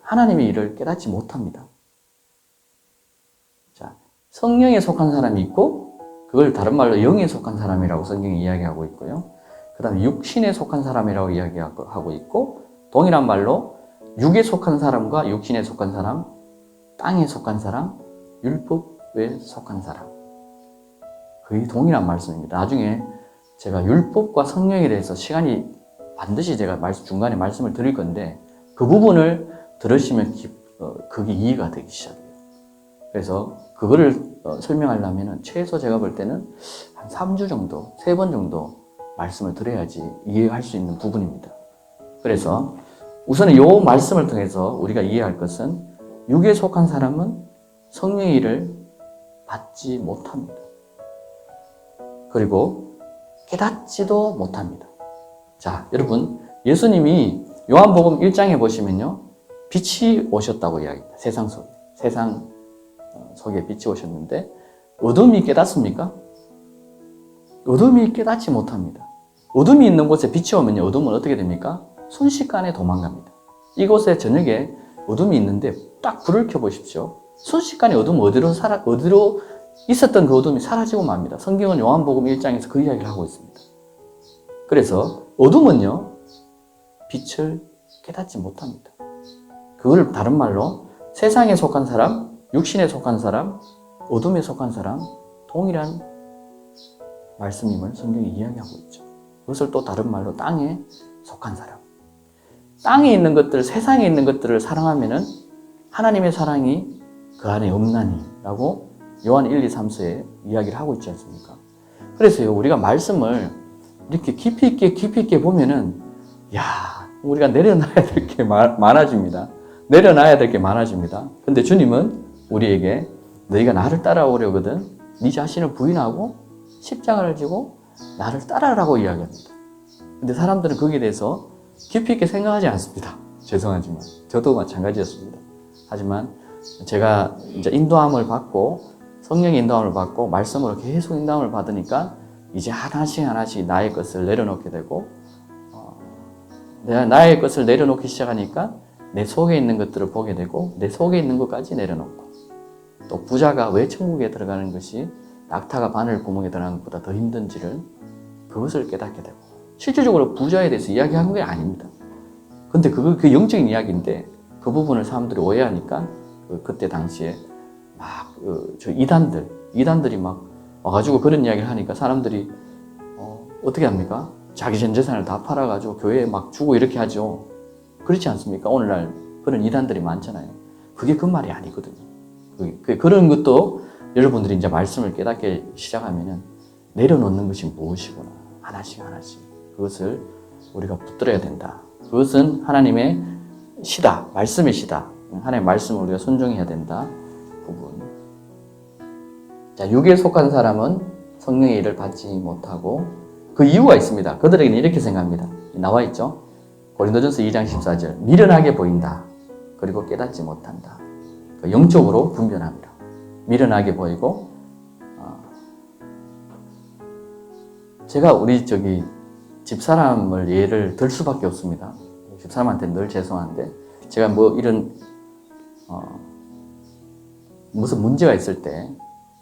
하나님의 일을 깨닫지 못합니다. 자, 성령에 속한 사람이 있고 그걸 다른 말로 영에 속한 사람이라고 성경이 이야기하고 있고요. 그 다음에 육신에 속한 사람이라고 이야기하고 있고, 동일한 말로 육에 속한 사람과 육신에 속한 사람, 땅에 속한 사람, 율법에 속한 사람, 거의 동일한 말씀입니다. 나중에 제가 율법과 성령에 대해서 시간이 반드시 제가 중간에 말씀을 드릴 건데 그 부분을 들으시면 그게 이해가 되기 시작해요. 그래서 그거를 설명하려면 최소 제가 볼 때는 한 3주 정도, 3번 정도 말씀을 드려야지 이해할 수 있는 부분입니다. 그래서 우선은 이 말씀을 통해서 우리가 이해할 것은 육에 속한 사람은 성령의 일을 받지 못합니다. 그리고 깨닫지도 못합니다. 자, 여러분, 예수님이 요한복음 1장에 보시면요, 빛이 오셨다고 이야기합니다. 세상 속에 빛이 오셨는데 어둠이 깨닫습니까? 어둠이 깨닫지 못합니다. 어둠이 있는 곳에 빛이 오면요, 어둠은 어떻게 됩니까? 순식간에 도망갑니다. 이곳에 저녁에 어둠이 있는데 딱 불을 켜보십시오. 순식간에 어둠은 어디로 있었던 그 어둠이 사라지고 맙니다. 성경은 요한복음 1장에서 그 이야기를 하고 있습니다. 그래서 어둠은요, 빛을 깨닫지 못합니다. 그걸 다른 말로 세상에 속한 사람, 육신에 속한 사람, 어둠에 속한 사람, 동일한 말씀임을 성경이 이야기하고 있죠. 그것을 또 다른 말로 땅에 속한 사람. 땅에 있는 것들, 세상에 있는 것들을 사랑하면은 하나님의 사랑이 그 안에 없나니 라고 요한 1, 2, 3서에 이야기를 하고 있지 않습니까? 그래서요, 우리가 말씀을 이렇게 깊이 있게 보면은, 야, 우리가 내려놔야 될 게 많아집니다. 내려놔야 될 게 많아집니다. 근데 주님은 우리에게 너희가 나를 따라오려거든 네 자신을 부인하고 십자가를 지고 나를 따라라고 이야기합니다. 근데 사람들은 거기에 대해서 깊이 있게 생각하지 않습니다. 죄송하지만 저도 마찬가지였습니다. 하지만 제가 이제 인도함을 받고 성령의 인도함을 받고 말씀으로 계속 인도함을 받으니까 이제 하나씩 나의 것을 내려놓게 되고, 내가 나의 것을 내려놓기 시작하니까 내 속에 있는 것들을 보게 되고 내 속에 있는 것까지 내려놓고, 또 부자가 왜 천국에 들어가는 것이 낙타가 바늘 구멍에 들어가는 것보다 더 힘든지를 그것을 깨닫게 되고, 실질적으로 부자에 대해서 이야기한 게 아닙니다. 근데 그 영적인 이야기인데 그 부분을 사람들이 오해하니까 그때 당시에 막 이단들이 막 와가지고 그런 이야기를 하니까 사람들이 어떻게 합니까? 자기 전 재산을 다 팔아가지고 교회에 막 주고 이렇게 하죠. 그렇지 않습니까? 오늘날 그런 이단들이 많잖아요. 그게 그 말이 아니거든요. 그런 것도 여러분들이 이제 말씀을 깨닫게 시작하면은 내려놓는 것이 무엇이구나. 하나씩 그것을 우리가 붙들어야 된다. 그것은 하나님의 시다. 말씀의 시다. 하나님의 말씀을 우리가 순종해야 된다. 부분. 자, 육에 속한 사람은 성령의 일을 받지 못하고, 그 이유가 있습니다. 그들에게는 이렇게 생각합니다. 나와 있죠. 고린도전서 2장 14절. 미련하게 보인다. 그리고 깨닫지 못한다. 영적으로 분별합니다. 미련하게 보이고, 제가 우리 집사람을 예를 들 수밖에 없습니다. 집사람한테 늘 죄송한데, 제가 이런 무슨 문제가 있을 때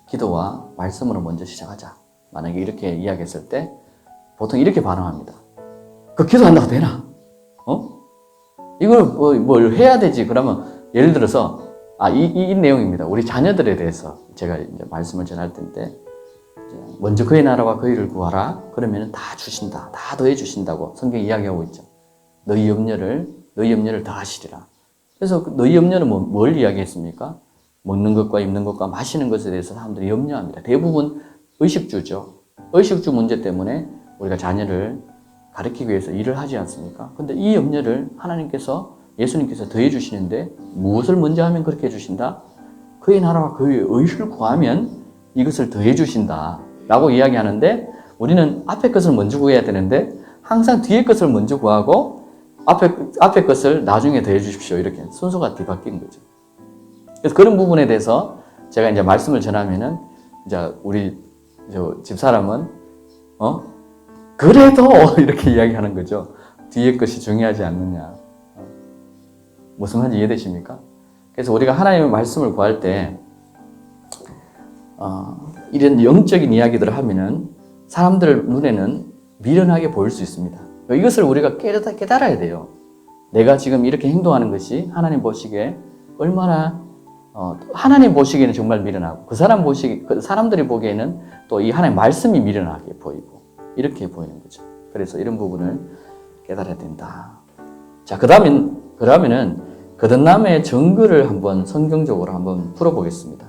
기도와 말씀으로 먼저 시작하자. 만약에 이렇게 이야기했을 때 보통 이렇게 반응합니다. 그 기도한다고 되나? 이걸 뭘 해야 되지? 그러면 예를 들어서 이 내용입니다. 우리 자녀들에 대해서 제가 이제 말씀을 전할 텐데 먼저 그의 나라와 그의 일을 구하라. 그러면 다 주신다. 다 더해 주신다고 성경이 이야기하고 있죠. 너희 염려를 더하시리라. 그래서 너희 염려는 뭘 이야기했습니까? 먹는 것과 입는 것과 마시는 것에 대해서 사람들이 염려합니다. 대부분 의식주죠. 의식주 문제 때문에 우리가 자녀를 가르치기 위해서 일을 하지 않습니까? 근데 이 염려를 예수님께서 더해 주시는데 무엇을 먼저 하면 그렇게 해 주신다? 그의 나라와 그의 의를 구하면 이것을 더해 주신다 라고 이야기하는데 우리는 앞에 것을 먼저 구해야 되는데 항상 뒤에 것을 먼저 구하고 앞에 것을 나중에 더해 주십시오. 이렇게 순서가 뒤바뀐 거죠. 그래서 그런 부분에 대해서 제가 이제 말씀을 전하면은 이제 우리 집사람은 그래도 이렇게 이야기하는 거죠. 뒤에 것이 중요하지 않느냐. 무슨 말인지 이해되십니까? 그래서 우리가 하나님의 말씀을 구할 때 이런 영적인 이야기들을 하면은 사람들 눈에는 미련하게 보일 수 있습니다. 이것을 우리가 깨달아야 돼요. 내가 지금 이렇게 행동하는 것이 하나님 보시기에 얼마나 하나님 보시기에는 정말 미련하고 그 사람들이 보기에는 또 이 하나님 말씀이 미련하게 보이고 이렇게 보이는 거죠. 그래서 이런 부분을 깨달아야 된다. 자, 그러면은 거듭남의 증거를 한번 성경적으로 한번 풀어보겠습니다.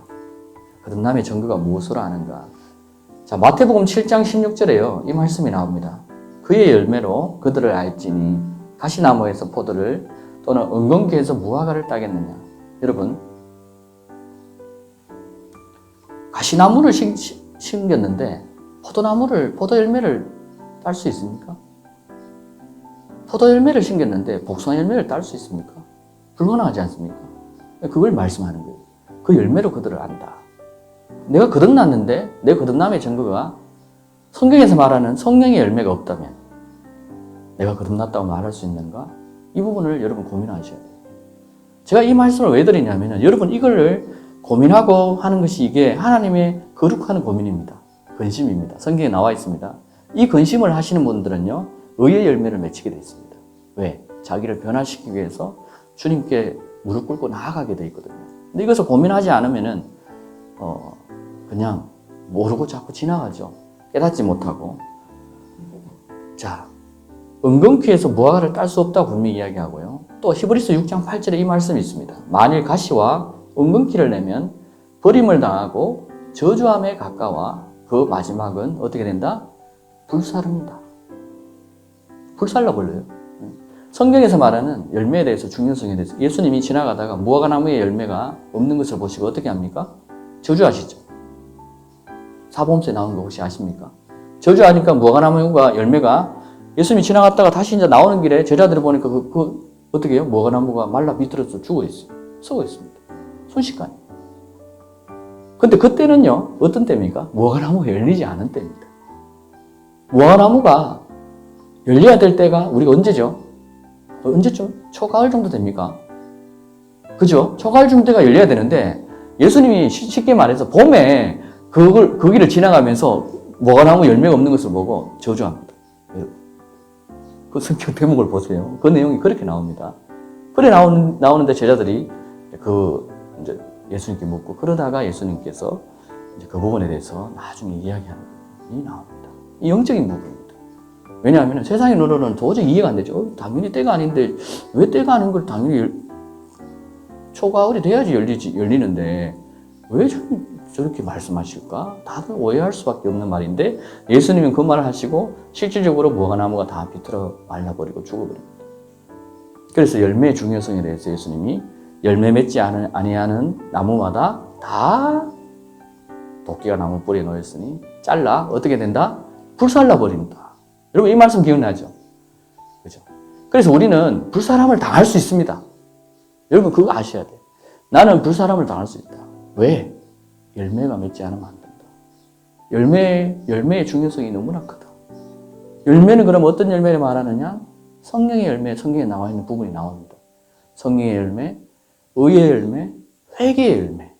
거듭남의 증거가 무엇으로 아는가? 자, 마태복음 7장 16절에요. 이 말씀이 나옵니다. 그의 열매로 그들을 알지니 가시나무에서 포도를 또는 은근기에서 무화과를 따겠느냐. 여러분, 가시나무를 심겼는데 포도 열매를 딸 수 있습니까? 포도 열매를 심겼는데 복숭아 열매를 딸 수 있습니까? 불가능하지 않습니까? 그걸 말씀하는 거예요. 그 열매로 그들을 안다. 내가 거듭났는데 내 거듭남의 증거가 성경에서 말하는 성령의 열매가 없다면 내가 거듭났다고 말할 수 있는가? 이 부분을 여러분 고민하셔야 돼요. 제가 이 말씀을 왜 드리냐면 여러분 이거를 고민하고 하는 것이 이게 하나님의 거룩한 고민입니다. 근심입니다. 성경에 나와 있습니다. 이 근심을 하시는 분들은요 의의 열매를 맺히게 되어 있습니다. 왜? 자기를 변화시키기 위해서 주님께 무릎 꿇고 나아가게 되어 있거든요. 근데 이것을 고민하지 않으면은 그냥 모르고 자꾸 지나가죠. 깨닫지 못하고. 자, 은근키에서 무화과를 딸 수 없다고 분명히 이야기하고요. 또 히브리서 6장 8절에 이 말씀이 있습니다. 만일 가시와 은근키를 내면 버림을 당하고 저주함에 가까워 그 마지막은 어떻게 된다? 불사릅니다. 불살라 버려요. 성경에서 말하는 열매에 대해서 중요성에 대해서 예수님이 지나가다가 무화과 나무의 열매가 없는 것을 보시고 어떻게 합니까? 저주하시죠. 사복음서에 나오는 거 혹시 아십니까? 저주하니까 무화과 나무가 열매가 예수님이 지나갔다가 다시 이제 나오는 길에 제자들을 보니까 어떻게 해요? 무화과 나무가 말라 비틀어서 죽어 있어요. 썩어 있습니다. 순식간에. 근데 그때는요, 어떤 때입니까? 무화과 나무가 열리지 않은 때입니다. 무화과 나무가 열려야 될 때가 우리가 언제죠? 언제쯤? 초가을 정도 됩니까? 그죠? 초가을 정도 때가 열려야 되는데 예수님이 쉽게 말해서 봄에 거기를 지나가면서 무화과나무 열매가 없는 것을 보고 저주합니다. 그 성경 대목을 보세요. 그 내용이 그렇게 나옵니다. 그래 나오는데 제자들이 이제 예수님께 묻고 그러다가 예수님께서 이제 그 부분에 대해서 나중에 이야기하는 부분이 나옵니다. 이 영적인 부분입니다. 왜냐하면 세상의 눈으로는 도저히 이해가 안 되죠. 당연히 때가 아닌데 왜 때가 아닌 걸 당연히 초가을이 돼야지 열리는데 왜 저렇게 말씀하실까? 다들 오해할 수밖에 없는 말인데 예수님은 그 말을 하시고 실질적으로 무화과나무가 다 비틀어 말라버리고 죽어버립니다. 그래서 열매의 중요성에 대해서 예수님이 열매 맺지 아니하는 나무마다 다 도끼가 나무 뿌리에 놓였으니 잘라 어떻게 된다? 불살라 버린다. 여러분 이 말씀 기억나죠? 그죠? 그래서 우리는 불사람을 당할 수 있습니다. 여러분 그거 아셔야 돼요. 나는 불사람을 당할 수 있다. 왜? 열매가 맺지 않으면 안 된다. 열매의 중요성이 너무나 크다. 열매는 그럼 어떤 열매를 말하느냐? 성령의 열매, 성경에 나와 있는 부분이 나옵니다. 성령의 열매, 의의 열매, 회개의 열매,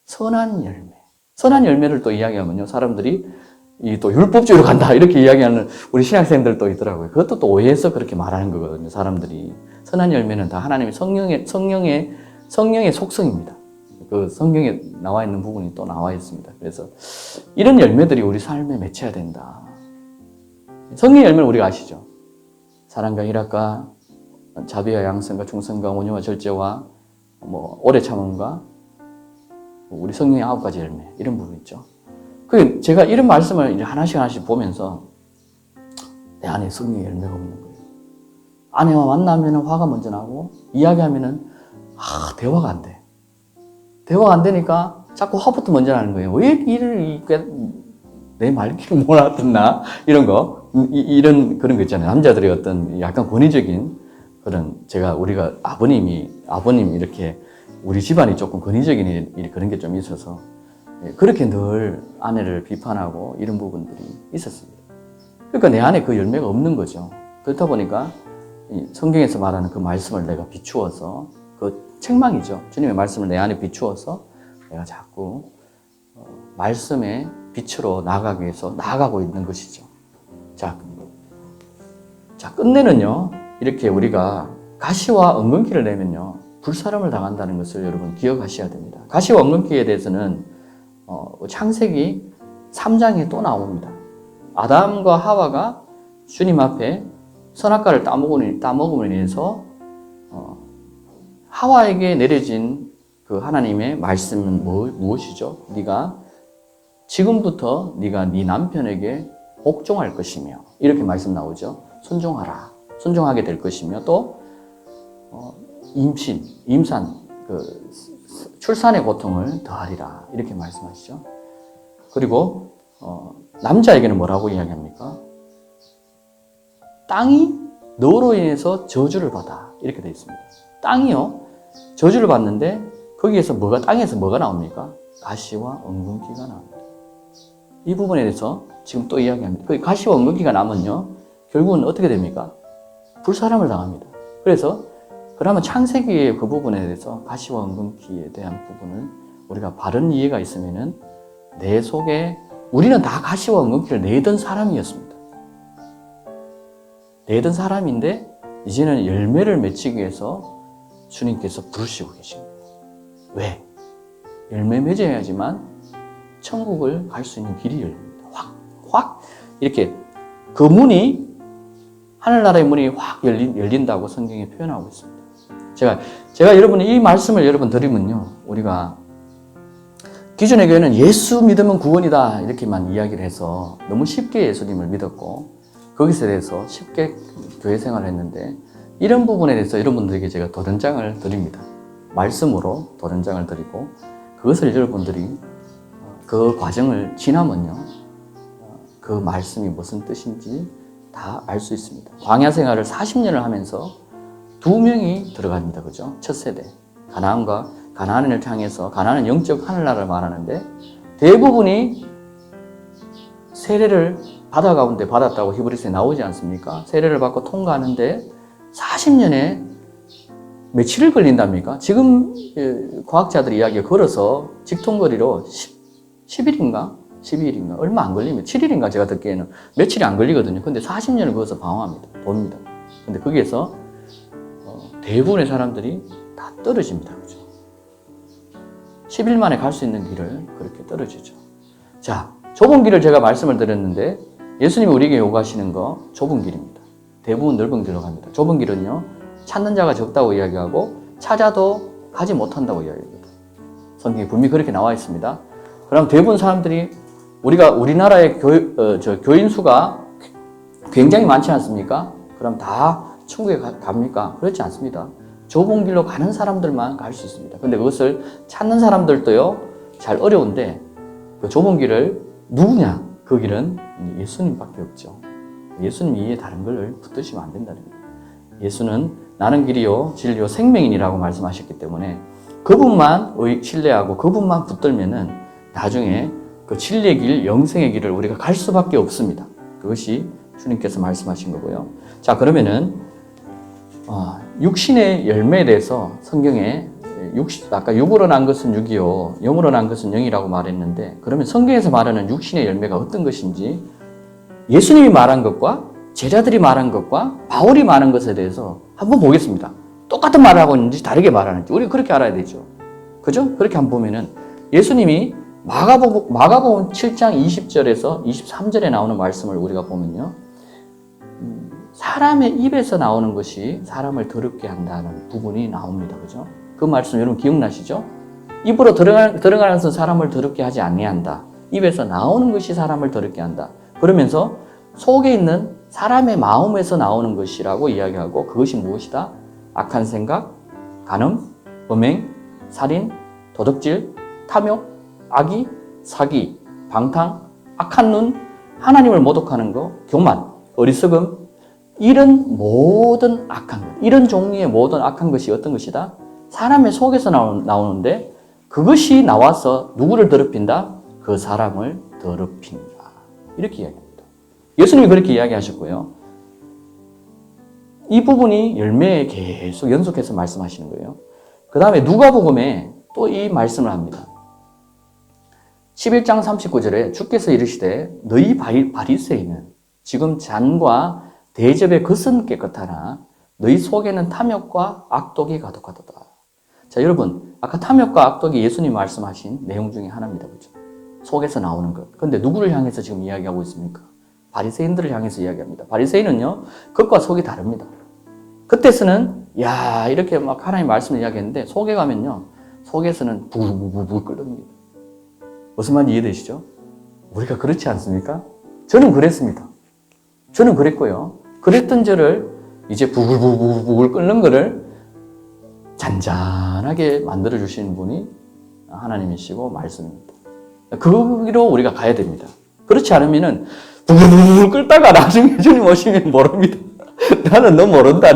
선한 열매. 선한 열매를 또 이야기하면요, 사람들이 이 또 율법주의로 간다 이렇게 이야기하는 우리 신학생들도 있더라고요. 그것도 또 오해해서 그렇게 말하는 거거든요. 사람들이 선한 열매는 다 하나님의 성령의 속성입니다. 그 성경에 나와 있는 부분이 또 나와 있습니다. 그래서 이런 열매들이 우리 삶에 맺혀야 된다. 성령의 열매는 우리가 아시죠? 사랑과 희락과 자비와 양선과 충성과 온유와 절제와 오래 참음과 우리 성령의 9가지 열매 이런 부분 있죠. 그 제가 이런 말씀을 이제 하나씩 보면서 내 안에 성령의 열매가 없는 거예요. 아내와 만나면 화가 먼저 나고 이야기하면은 대화가 안 돼. 대화가 안 되니까 자꾸 화부터 먼저 나는 거예요. 왜 일을 내 말귀를 못 알아듣나 이런 거 이런 그런 거 있잖아요. 남자들의 어떤 약간 권위적인 그런 우리가 아버님 이렇게 우리 집안이 조금 권위적인 그런 게 좀 있어서 그렇게 늘 아내를 비판하고 이런 부분들이 있었습니다. 그러니까 내 안에 그 열매가 없는 거죠. 그렇다 보니까 성경에서 말하는 그 말씀을 내가 비추어서 그 책망이죠. 주님의 말씀을 내 안에 비추어서 내가 자꾸 말씀의 빛으로 나아가기 위해서 나아가고 있는 것이죠. 자, 끝내는요. 이렇게 우리가 가시와 엉겅퀴를 내면요. 불사름을 당한다는 것을 여러분 기억하셔야 됩니다. 가시와 엉겅퀴에 대해서는 창세기 3장에 또 나옵니다. 아담과 하와가 주님 앞에 선악과를 따먹음으로 인해서 하와에게 내려진 그 하나님의 말씀은 무엇이죠? 지금부터 네가 네 남편에게 복종할 것이며 이렇게 말씀 나오죠. 순종하게 될 것이며 또 임산, 출산의 고통을 더하리라 이렇게 말씀하시죠. 그리고 남자에게는 뭐라고 이야기합니까? 땅이 너로 인해서 저주를 받아 이렇게 되어 있습니다. 땅이요 저주를 받는데 거기에서 땅에서 뭐가 나옵니까? 가시와 엉겅퀴가 나옵니다. 이 부분에 대해서 지금 또 이야기합니다. 그 가시와 엉겅퀴가 나면요 결국은 어떻게 됩니까? 불사람을 당합니다. 그러면 창세기의 그 부분에 대해서 가시와 엉겅퀴에 대한 부분을 우리가 바른 이해가 있으면은 내 속에 우리는 다 가시와 엉겅퀴를 내던 사람이었습니다. 내던 사람인데 이제는 열매를 맺히기 위해서 주님께서 부르시고 계십니다. 왜? 열매 맺어야지만 천국을 갈 수 있는 길이 열립니다. 확 이렇게 그 문이 하늘나라의 문이 확 열린다고 성경에 표현하고 있습니다. 제가 여러분이 이 말씀을 여러분 드리면요. 우리가 기존의 교회는 예수 믿으면 구원이다 이렇게만 이야기를 해서 너무 쉽게 예수님을 믿었고 거기서 대해서 쉽게 교회 생활을 했는데 이런 부분에 대해서 여러분들에게 제가 도전장을 드립니다. 말씀으로 도전장을 드리고 그것을 여러분들이 그 과정을 지나면요. 그 말씀이 무슨 뜻인지 다 알 수 있습니다. 광야 생활을 40년을 하면서 2명이 들어갑니다. 그죠? 첫 세대. 가나안을 향해서 가나안은 영적 하늘나라를 말하는데 대부분이 세례를 바다 가운데 받았다고 히브리서에 나오지 않습니까? 세례를 받고 통과하는데 40년에 며칠을 걸린답니까? 지금 과학자들이 이야기에 걸어서 직통거리로 10일인가? 12일인가? 얼마 안 걸리면 7일인가 제가 듣기에는 며칠이 안 걸리거든요. 근데 40년을 거기서 방황합니다. 돕니다. 근데 거기에서 대부분의 사람들이 다 떨어집니다. 그죠? 10일 만에 갈 수 있는 길을 그렇게 떨어지죠. 자, 좁은 길을 제가 말씀을 드렸는데 예수님이 우리에게 요구하시는 거 좁은 길입니다. 대부분 넓은 길로 갑니다. 좁은 길은요, 찾는 자가 적다고 이야기하고 찾아도 가지 못한다고 이야기합니다. 성경에 분명히 그렇게 나와 있습니다. 그럼 대부분 사람들이 우리나라의 교인 수가 굉장히 많지 않습니까? 그럼 다 천국에 갑니까? 그렇지 않습니다. 좁은 길로 가는 사람들만 갈 수 있습니다. 근데 그것을 찾는 사람들도요, 잘 어려운데 그 좁은 길을 누구냐? 그 길은 예수님밖에 없죠. 예수님 이외에 다른 걸 붙드시면 안 된다는 거예요. 예수는 나는 길이요, 진리요, 생명이니라고 말씀하셨기 때문에 그분만 신뢰하고 그분만 붙들면은 나중에 그 진리의 길, 영생의 길을 우리가 갈 수밖에 없습니다. 그것이 주님께서 말씀하신 거고요. 자, 그러면은 육신의 열매에 대해서 성경에 아까 육으로 난 것은 육이요, 영으로 난 것은 영이라고 말했는데, 그러면 성경에서 말하는 육신의 열매가 어떤 것인지, 예수님이 말한 것과 제자들이 말한 것과 바울이 말한 것에 대해서 한번 보겠습니다. 똑같은 말을 하고 있는지 다르게 말하는지 우리 그렇게 알아야 되죠. 그죠? 그렇게 한번 보면은 예수님이 마가복음 7장 20절에서 23절에 나오는 말씀을 우리가 보면요, 사람의 입에서 나오는 것이 사람을 더럽게 한다는 부분이 나옵니다. 그죠? 그 말씀 여러분 기억나시죠? 입으로 들어가는 것은 사람을 더럽게 하지 아니한다. 입에서 나오는 것이 사람을 더럽게 한다. 그러면서 속에 있는 사람의 마음에서 나오는 것이라고 이야기하고, 그것이 무엇이다? 악한 생각, 간음, 음행, 살인, 도둑질, 탐욕, 악의, 사기, 방탕, 악한 눈, 하나님을 모독하는 것, 교만, 어리석음, 이런 모든 악한 것, 이런 종류의 모든 악한 것이 어떤 것이다? 사람의 속에서 나오는데, 그것이 나와서 누구를 더럽힌다? 그 사람을 더럽힌다. 이렇게 이야기합니다. 예수님이 그렇게 이야기하셨고요. 이 부분이 열매에 계속 연속해서 말씀하시는 거예요. 그 다음에 누가복음에 또 이 말씀을 합니다. 11장 39절에 주께서 이르시되 너희 바리새인은 지금 잔과 대접의 겉은 깨끗하나 너희 속에는 탐욕과 악독이 가득하도다. 자, 여러분, 아까 탐욕과 악독이 예수님 말씀하신 내용 중에 하나입니다. 그렇죠? 속에서 나오는 것. 그런데 누구를 향해서 지금 이야기하고 있습니까? 바리새인들을 향해서 이야기합니다. 바리새인은요, 겉과 속이 다릅니다. 겉에서는 이렇게 막 하나님 말씀을 이야기했는데, 속에 가면요, 속에서는 부글부글 끓습니다. 무슨 말인지 이해되시죠? 우리가 그렇지 않습니까? 저는 그랬습니다. 저는 그랬고요. 그랬던 저를 이제 부글부글 끓는 거를 잔잔하게 만들어 주시는 분이 하나님이시고 말씀입니다. 거기로 우리가 가야 됩니다. 그렇지 않으면은 부글부글 끓다가 나중에 주님 오시면 모릅니다. 나는 너 모른다.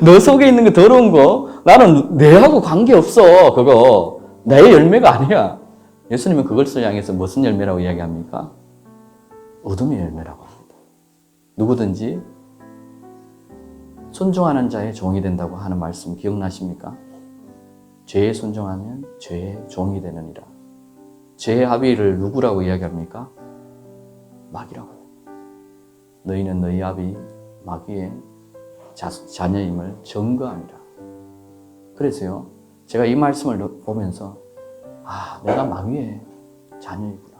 너 속에 있는 거 더러운 거 나는 내하고 관계없어. 그거 나의 열매가 아니야. 예수님은 그것을 향해서 무슨 열매라고 이야기합니까? 어둠의 열매라고 합니다. 누구든지 순종하는 자의 종이 된다고 하는 말씀 기억나십니까? 죄에 순종하면 죄의 종이 되느니라. 죄의 아비를 누구라고 이야기합니까? 마귀라고 해요. 너희는 너희 아비 마귀의 자녀임을 증거하니라. 그래서요, 제가 이 말씀을 보면서 내가 마귀의 자녀이구나.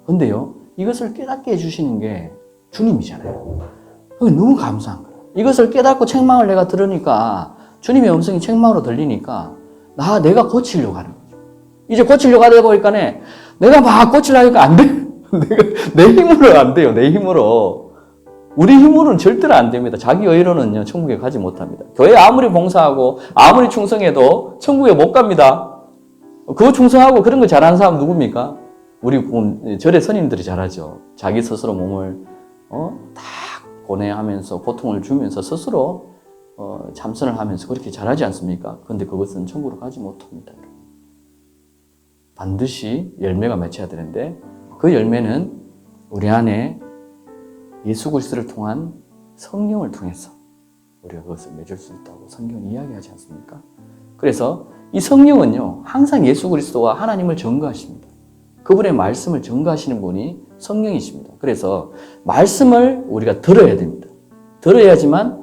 근데요, 이것을 깨닫게 해주시는 게 주님이잖아요. 그게 너무 감사한 거예요. 이것을 깨닫고 책망을 내가 들으니까, 주님의 음성이 책망으로 들리니까 내가 고치려고 하는 거죠. 이제 고치려고 하다 보니까 내가 막 고치려니까 안 돼. 내 힘으로 안 돼요. 내 힘으로. 우리 힘으로는 절대로 안 됩니다. 자기 의로는요, 천국에 가지 못합니다. 교회 아무리 봉사하고 아무리 충성해도 천국에 못 갑니다. 그거 충성하고 그런 거 잘하는 사람 누굽니까? 우리 절의 선임들이 잘하죠. 자기 스스로 몸을 다 고뇌하면서 고통을 주면서 스스로 참선을 하면서 그렇게 잘하지 않습니까? 그런데 그것은 천국으로 가지 못합니다. 반드시 열매가 맺혀야 되는데, 그 열매는 우리 안에 예수 그리스도를 통한 성령을 통해서 우리가 그것을 맺을 수 있다고 성경은 이야기하지 않습니까? 그래서 이 성령은요, 항상 예수 그리스도와 하나님을 증거하십니다. 그분의 말씀을 증거하시는 분이 성령이십니다. 그래서 말씀을 우리가 들어야 됩니다. 들어야지만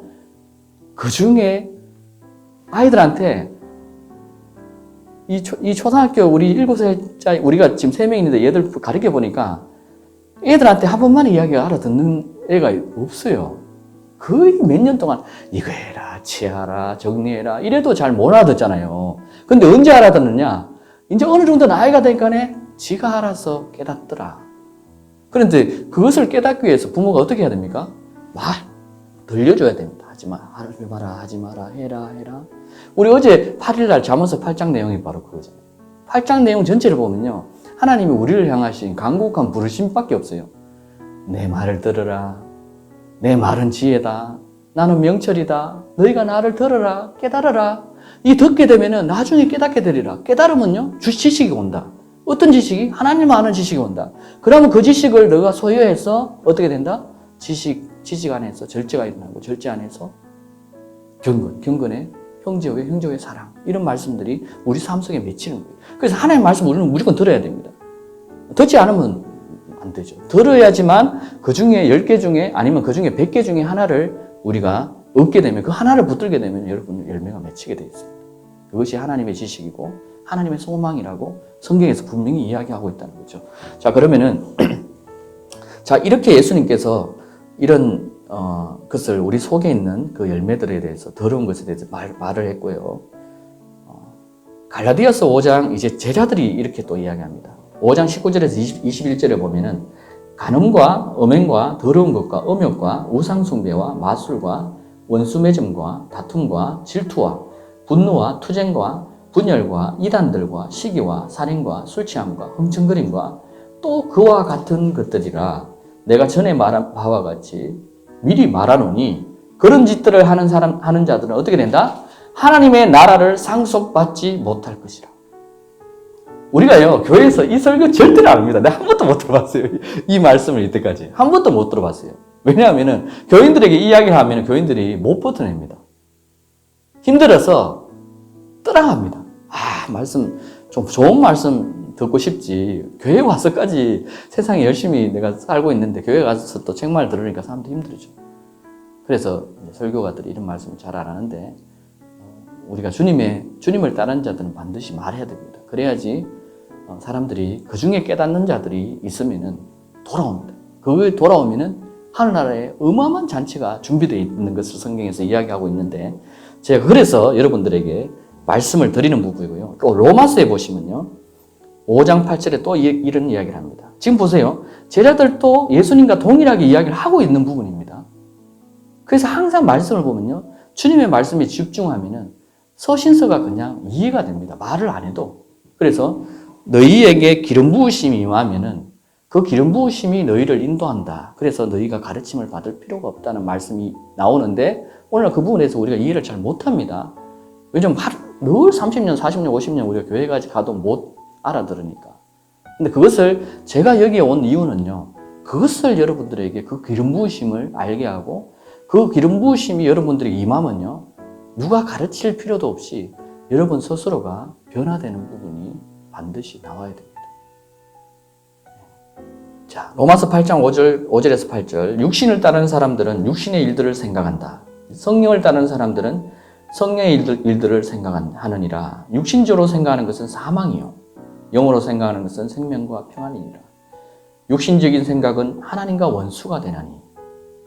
그 중에 아이들한테 이 초등학교 우리 7살짜리 우리가 지금 3명 있는데 얘들 가르쳐 보니까 애들한테 한 번만 이야기가 알아듣는 애가 없어요. 거의 몇 년 동안 이거 해라, 치하라, 정리해라 이래도 잘 못 알아듣잖아요. 근데 언제 알아듣느냐? 이제 어느 정도 나이가 되니까 지가 알아서 깨닫더라. 그런데 그것을 깨닫기 위해서 부모가 어떻게 해야 됩니까? 들려줘야 됩니다. 하지 마라, 하지 마라, 해라. 우리 어제 8일날 잠언서 8장 내용이 바로 그거잖아요. 8장 내용 전체를 보면요, 하나님이 우리를 향하신 간곡한 부르심밖에 없어요. 내 말을 들으라. 내 말은 지혜다. 나는 명철이다. 너희가 나를 들으라. 깨달으라. 이 듣게 되면은 나중에 깨닫게 되리라. 깨달으면요, 지식이 온다. 어떤 지식이? 하나님 아는 지식이 온다. 그러면 그 지식을 너가 소유해서 어떻게 된다? 지식 안에서 절제가 일어나고, 절제 안에서 경건에 형제의 사랑. 이런 말씀들이 우리 삶 속에 맺히는 거예요. 그래서 하나님의 말씀 우리는 무조건 들어야 됩니다. 듣지 않으면 안 되죠. 들어야지만 그 중에 10개 중에 아니면 그 중에 100개 중에 하나를 우리가 얻게 되면 그 하나를 붙들게 되면 여러분 열매가 맺히게 되어 있습니다. 그것이 하나님의 지식이고 하나님의 소망이라고 성경에서 분명히 이야기하고 있다는 거죠. 자, 그러면은 자, 이렇게 예수님께서 이런 것을 우리 속에 있는 그 열매들에 대해서 더러운 것에 대해서 말을 했고요. 갈라디아서 5장 이제 제자들이 이렇게 또 이야기합니다. 5장 19절에서 21절에 보면은 간음과 음행과 더러운 것과 음욕과 우상숭배와 마술과 원수매점과 다툼과 질투와 분노와 투쟁과 분열과 이단들과 시기와 살인과 술취함과 흥청거림과 또 그와 같은 것들이라 내가 전에 말한 바와 같이 미리 말하노니 그런 짓들을 하는 자들은 어떻게 된다? 하나님의 나라를 상속받지 못할 것이라. 우리가요, 교회에서 이 설교 절대로 안 합니다. 내가 한 번도 못 들어봤어요. 이 말씀을 이때까지. 한 번도 못 들어봤어요. 왜냐하면은, 교인들에게 이야기를 하면 교인들이 못 버텨냅니다. 힘들어서 떠나갑니다. 말씀, 좀 좋은 말씀 듣고 싶지. 교회 와서까지 세상에 열심히 내가 살고 있는데, 교회 가서 또 책말 들으니까 사람도 힘들죠. 그래서 설교가들이 이런 말씀을 잘 안 하는데, 우리가 주님을 따르는 자들은 반드시 말해야 됩니다. 그래야지 사람들이 그 중에 깨닫는 자들이 있으면은 돌아옵니다. 그게 돌아오면은 하늘나라에 어마어마한 잔치가 준비되어 있는 것을 성경에서 이야기하고 있는데 제가 그래서 여러분들에게 말씀을 드리는 부분이고요. 또 로마서에 보시면요. 5장 8절에 또 이런 이야기를 합니다. 지금 보세요. 제자들도 예수님과 동일하게 이야기를 하고 있는 부분입니다. 그래서 항상 말씀을 보면요. 주님의 말씀에 집중하면은 서신서가 그냥 이해가 됩니다. 말을 안 해도. 그래서 너희에게 기름 부으심이 임하면은 그 기름 부으심이 너희를 인도한다. 그래서 너희가 가르침을 받을 필요가 없다는 말씀이 나오는데 오늘 그 부분에서 우리가 이해를 잘 못합니다. 왜냐면 늘 30년, 40년, 50년 우리가 교회까지 가도 못 알아들으니까. 근데 그것을 제가 여기에 온 이유는요. 그것을 여러분들에게 그 기름 부으심을 알게 하고 그 기름 부으심이 여러분들에게 임하면요. 누가 가르칠 필요도 없이 여러분 스스로가 변화되는 부분이 반드시 나와야 됩니다. 자, 로마서 8장 5절에서 8절. 육신을 따르는 사람들은 육신의 일들을 생각한다. 성령을 따르는 사람들은 성령의 일들을 생각하느니라. 육신적으로 생각하는 것은 사망이요. 영으로 생각하는 것은 생명과 평안이니라. 육신적인 생각은 하나님과 원수가 되나니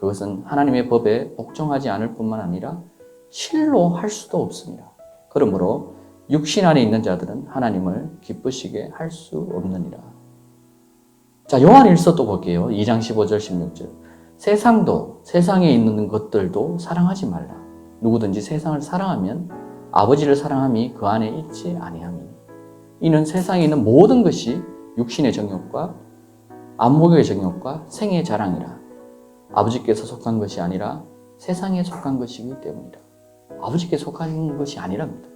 그것은 하나님의 법에 복종하지 않을 뿐만 아니라 실로 할 수도 없습니다. 그러므로 육신 안에 있는 자들은 하나님을 기쁘시게 할 수 없느니라. 자, 요한일서 또 볼게요. 2장 15절 16절. 세상에 있는 것들도 사랑하지 말라. 누구든지 세상을 사랑하면 아버지를 사랑함이 그 안에 있지 아니하니. 이는 세상에 있는 모든 것이 육신의 정욕과 안목의 정욕과 생의 자랑이라. 아버지께서 속한 것이 아니라 세상에 속한 것이기 때문이라. 아버지께 속한 것이 아니랍니다.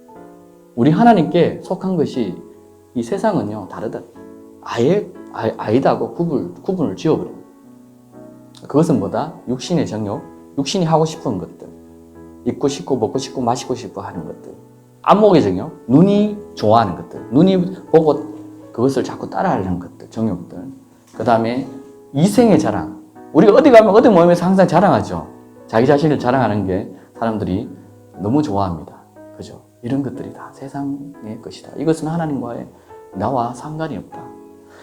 우리 하나님께 속한 것이 이 세상은요 다르다. 아예 아이다고 구분을 지어버립니다. 그것은 뭐다? 육신의 정욕, 육신이 하고 싶은 것들, 입고 싶고 먹고 싶고 마시고 싶어 하는 것들, 안목의 정욕, 눈이 좋아하는 것들, 눈이 보고 그것을 자꾸 따라하려는 것들, 정욕들. 그 다음에 이생의 자랑. 우리가 어디 가면 어디 모임에서 항상 자랑하죠. 자기 자신을 자랑하는 게 사람들이 너무 좋아합니다. 그죠? 이런 것들이 다 세상의 것이다. 이것은 하나님과의 나와 상관이 없다.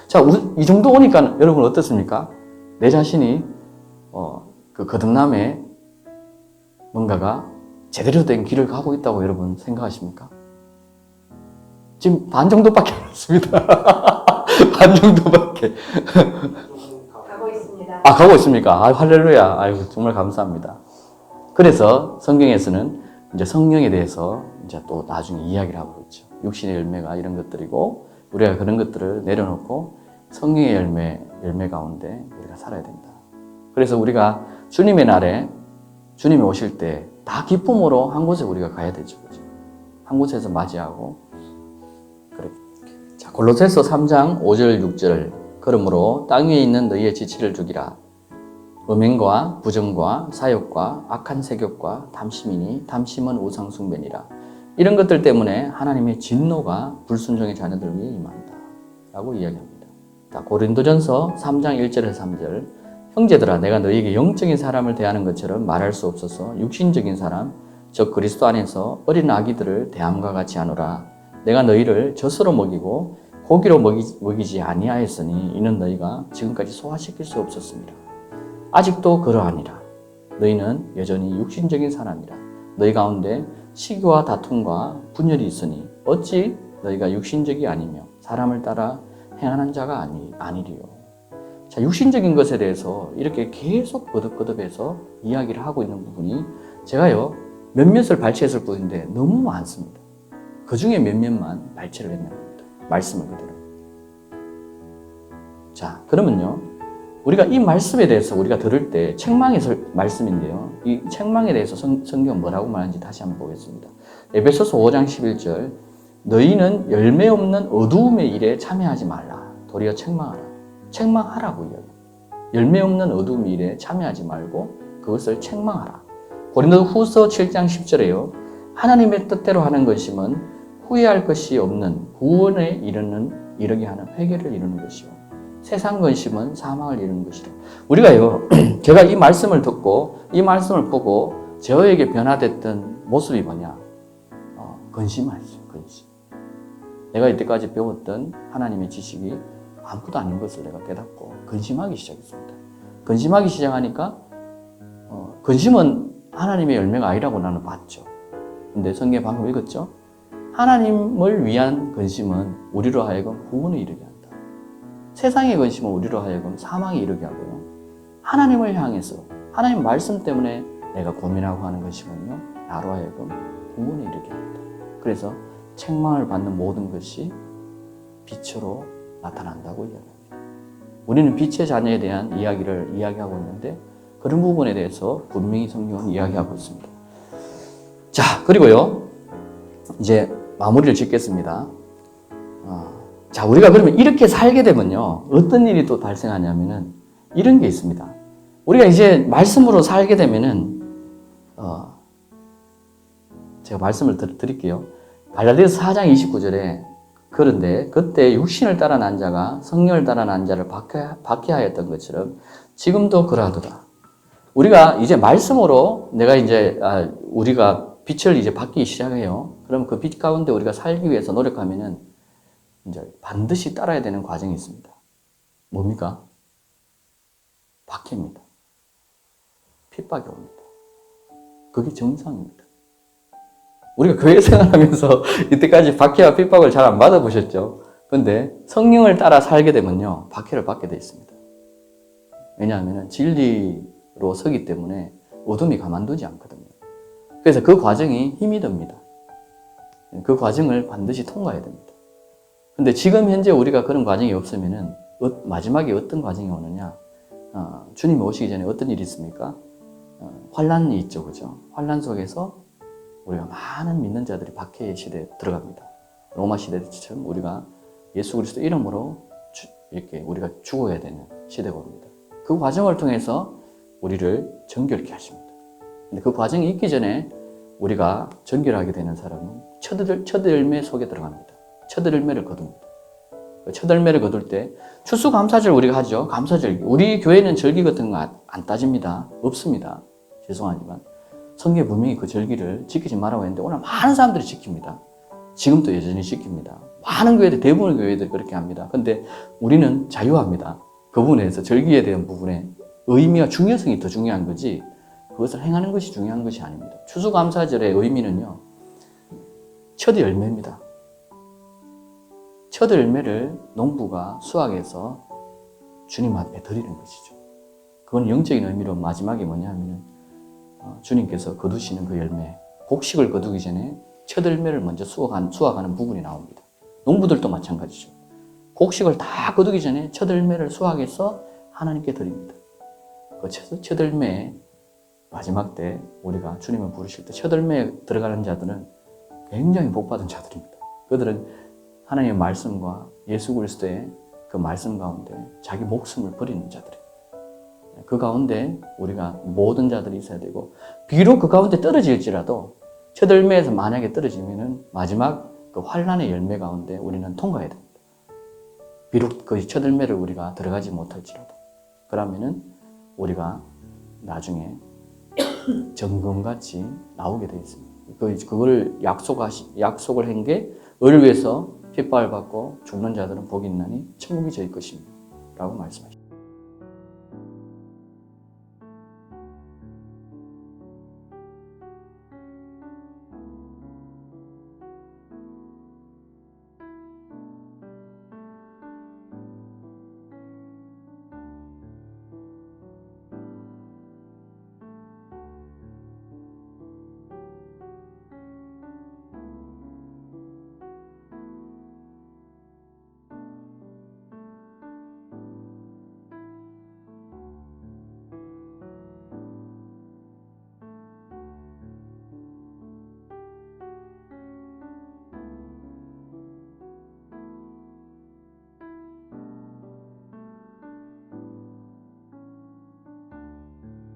자, 이 정도 오니까 여러분 어떻습니까? 내 자신이 그 거듭남에 뭔가가 제대로 된 길을 가고 있다고 여러분 생각하십니까? 지금 반 정도밖에 안 했습니다. 반 정도밖에. 가고 있습니다. 가고 있습니까? 할렐루야. 아이고, 정말 감사합니다. 그래서 성경에서는 이제 성령에 대해서 이제 또 나중에 이야기를 하고 있죠. 육신의 열매가 이런 것들이고, 우리가 그런 것들을 내려놓고 성령의 열매 가운데 우리가 살아야 된다. 그래서 우리가 주님의 날에, 주님이 오실 때 다 기쁨으로 한 곳에 우리가 가야 되죠. 그죠? 한 곳에서 맞이하고, 그래. 자, 골로새서 3장 5절 6절. 그러므로 땅 위에 있는 너희의 지체를 죽이라. 음행과 부정과 사욕과 악한 세욕과 탐심이니 탐심은 우상 숭배니라. 이런 것들 때문에 하나님의 진노가 불순종의 자녀들 위에 임한다 라고 이야기합니다. 고린도전서 3장 1절에서 3절 형제들아 내가 너희에게 영적인 사람을 대하는 것처럼 말할 수 없어서 육신적인 사람 즉 그리스도 안에서 어린 아기들을 대함과 같이 하노라. 내가 너희를 젖으로 먹이고 고기로 먹이지 아니하였으니 이는 너희가 지금까지 소화시킬 수 없었습니다. 아직도 그러하니라. 너희는 여전히 육신적인 사람이라. 너희 가운데 시기와 다툼과 분열이 있으니 어찌 너희가 육신적이 아니며 사람을 따라 행하는 자가 아니리요. 자, 육신적인 것에 대해서 이렇게 계속 거듭거듭해서 이야기를 하고 있는 부분이 제가요 몇몇을 발췌했을 뿐인데 너무 많습니다. 그 중에 몇몇만 발췌를 했는 겁니다. 말씀을 그대로. 자, 그러면요 우리가 이 말씀에 대해서 우리가 들을 때 책망의 말씀인데요. 이 책망에 대해서 성경은 뭐라고 말하는지 다시 한번 보겠습니다. 에베소서 5장 11절 너희는 열매 없는 어두움의 일에 참여하지 말라. 도리어 책망하라. 책망하라고 이야기합니다. 열매 없는 어두움의 일에 참여하지 말고 그것을 책망하라. 고린도후서 7장 10절에요. 하나님의 뜻대로 하는 것이면 후회할 것이 없는 구원에 이르게 하는 회개를 이루는 것이요. 세상 근심은 사망을 이루는 것이라. 우리가요, 제가 이 말씀을 듣고 이 말씀을 보고 저에게 변화됐던 모습이 뭐냐? 근심하죠, 근심. 내가 이때까지 배웠던 하나님의 지식이 아무것도 아닌 것을 내가 깨닫고 근심하기 시작했습니다. 근심하기 시작하니까 근심은 하나님의 열매가 아니라고 나는 봤죠. 근데 성경에 방금 읽었죠? 하나님을 위한 근심은 우리로 하여금 구원에 이르게 한다. 세상의 근심은 우리로 하여금 사망에 이르게 하고요. 하나님을 향해서 하나님 말씀 때문에 내가 고민하고 하는 것이면요. 나로 하여금 구원에 이르게 한다. 그래서 책망을 받는 모든 것이 빛으로 나타난다고 이야기합니다. 우리는 빛의 자녀에 대한 이야기를 이야기하고 있는데 그런 부분에 대해서 분명히 성경은 이야기하고 있습니다. 자, 그리고요. 이제 마무리를 짓겠습니다. 자, 우리가 그러면 이렇게 살게 되면요. 어떤 일이 또 발생하냐면은 이런 게 있습니다. 우리가 이제 말씀으로 살게 되면은 제가 말씀을 드릴게요. 갈라디아서 4장 29절에 그런데 그때 육신을 따라 난 자가 성령을 따라 난 자를 박해하였던 것처럼 지금도 그러하도다. 우리가 이제 말씀으로 내가 이제 우리가 빛을 이제 받기 시작해요. 그럼 그 빛 가운데 우리가 살기 위해서 노력하면은 이제 반드시 따라야 되는 과정이 있습니다. 뭡니까? 박해입니다. 핍박이 옵니다. 그게 정상입니다. 우리가 교회 생활하면서 이때까지 박해와 핍박을 잘 안 받아보셨죠? 그런데 성령을 따라 살게 되면요. 박해를 받게 되어 있습니다. 왜냐하면 진리로 서기 때문에 어둠이 가만두지 않거든요. 그래서 그 과정이 힘이 듭니다. 그 과정을 반드시 통과해야 됩니다. 근데 지금 현재 우리가 그런 과정이 없으면은 마지막에 어떤 과정이 오느냐? 주님이 오시기 전에 어떤 일이 있습니까? 환란이 있죠, 그죠? 환란 속에서 우리가 많은 믿는 자들이 박해의 시대에 들어갑니다. 로마 시대처럼 우리가 예수 그리스도 이름으로 이렇게 우리가 죽어야 되는 시대가 옵니다. 그 과정을 통해서 우리를 정결케 하십니다. 근데 그 과정이 있기 전에 우리가 정결하게 되는 사람은 첫 열매 속에 들어갑니다. 첫 열매를 거둡니다. 첫 열매를 거둘 때 추수감사절 우리가 하죠. 감사절기. 우리 교회는 절기 같은 거 안 따집니다. 없습니다. 죄송하지만 성경에 분명히 그 절기를 지키지 말라고 했는데 오늘 많은 사람들이 지킵니다. 지금도 여전히 지킵니다. 많은 교회들, 대부분의 교회들이 그렇게 합니다. 근데 우리는 자유합니다. 그 부분에서 절기에 대한 부분에 의미와 중요성이 더 중요한 거지 그것을 행하는 것이 중요한 것이 아닙니다. 추수감사절의 의미는요. 첫 열매입니다. 첫 열매를 농부가 수확해서 주님 앞에 드리는 것이죠. 그건 영적인 의미로 마지막에 뭐냐면 주님께서 거두시는 그 열매, 곡식을 거두기 전에 첫 열매를 먼저 수확하는 부분이 나옵니다. 농부들도 마찬가지죠. 곡식을 다 거두기 전에 첫 열매를 수확해서 하나님께 드립니다. 그 첫 열매 마지막 때 우리가 주님을 부르실 때 첫 열매에 들어가는 자들은 굉장히 복받은 자들입니다. 그들은 하나님의 말씀과 예수 그리스도의 그 말씀 가운데 자기 목숨을 버리는 자들입니다. 그 가운데 우리가 모든 자들이 있어야 되고 비록 그 가운데 떨어질지라도 첫 열매에서 만약에 떨어지면은 마지막 그 환란의 열매 가운데 우리는 통과해야 됩니다. 비록 그 첫 열매를 우리가 들어가지 못할지라도. 그러면은 우리가 나중에 정금같이 나오게 되어 있습니다. 그걸 약속을 한 게 을을 위해서 핍박을 받고 죽는 자들은 복이 있나니 천국이 저희 것입니다. 라고 말씀하십니다.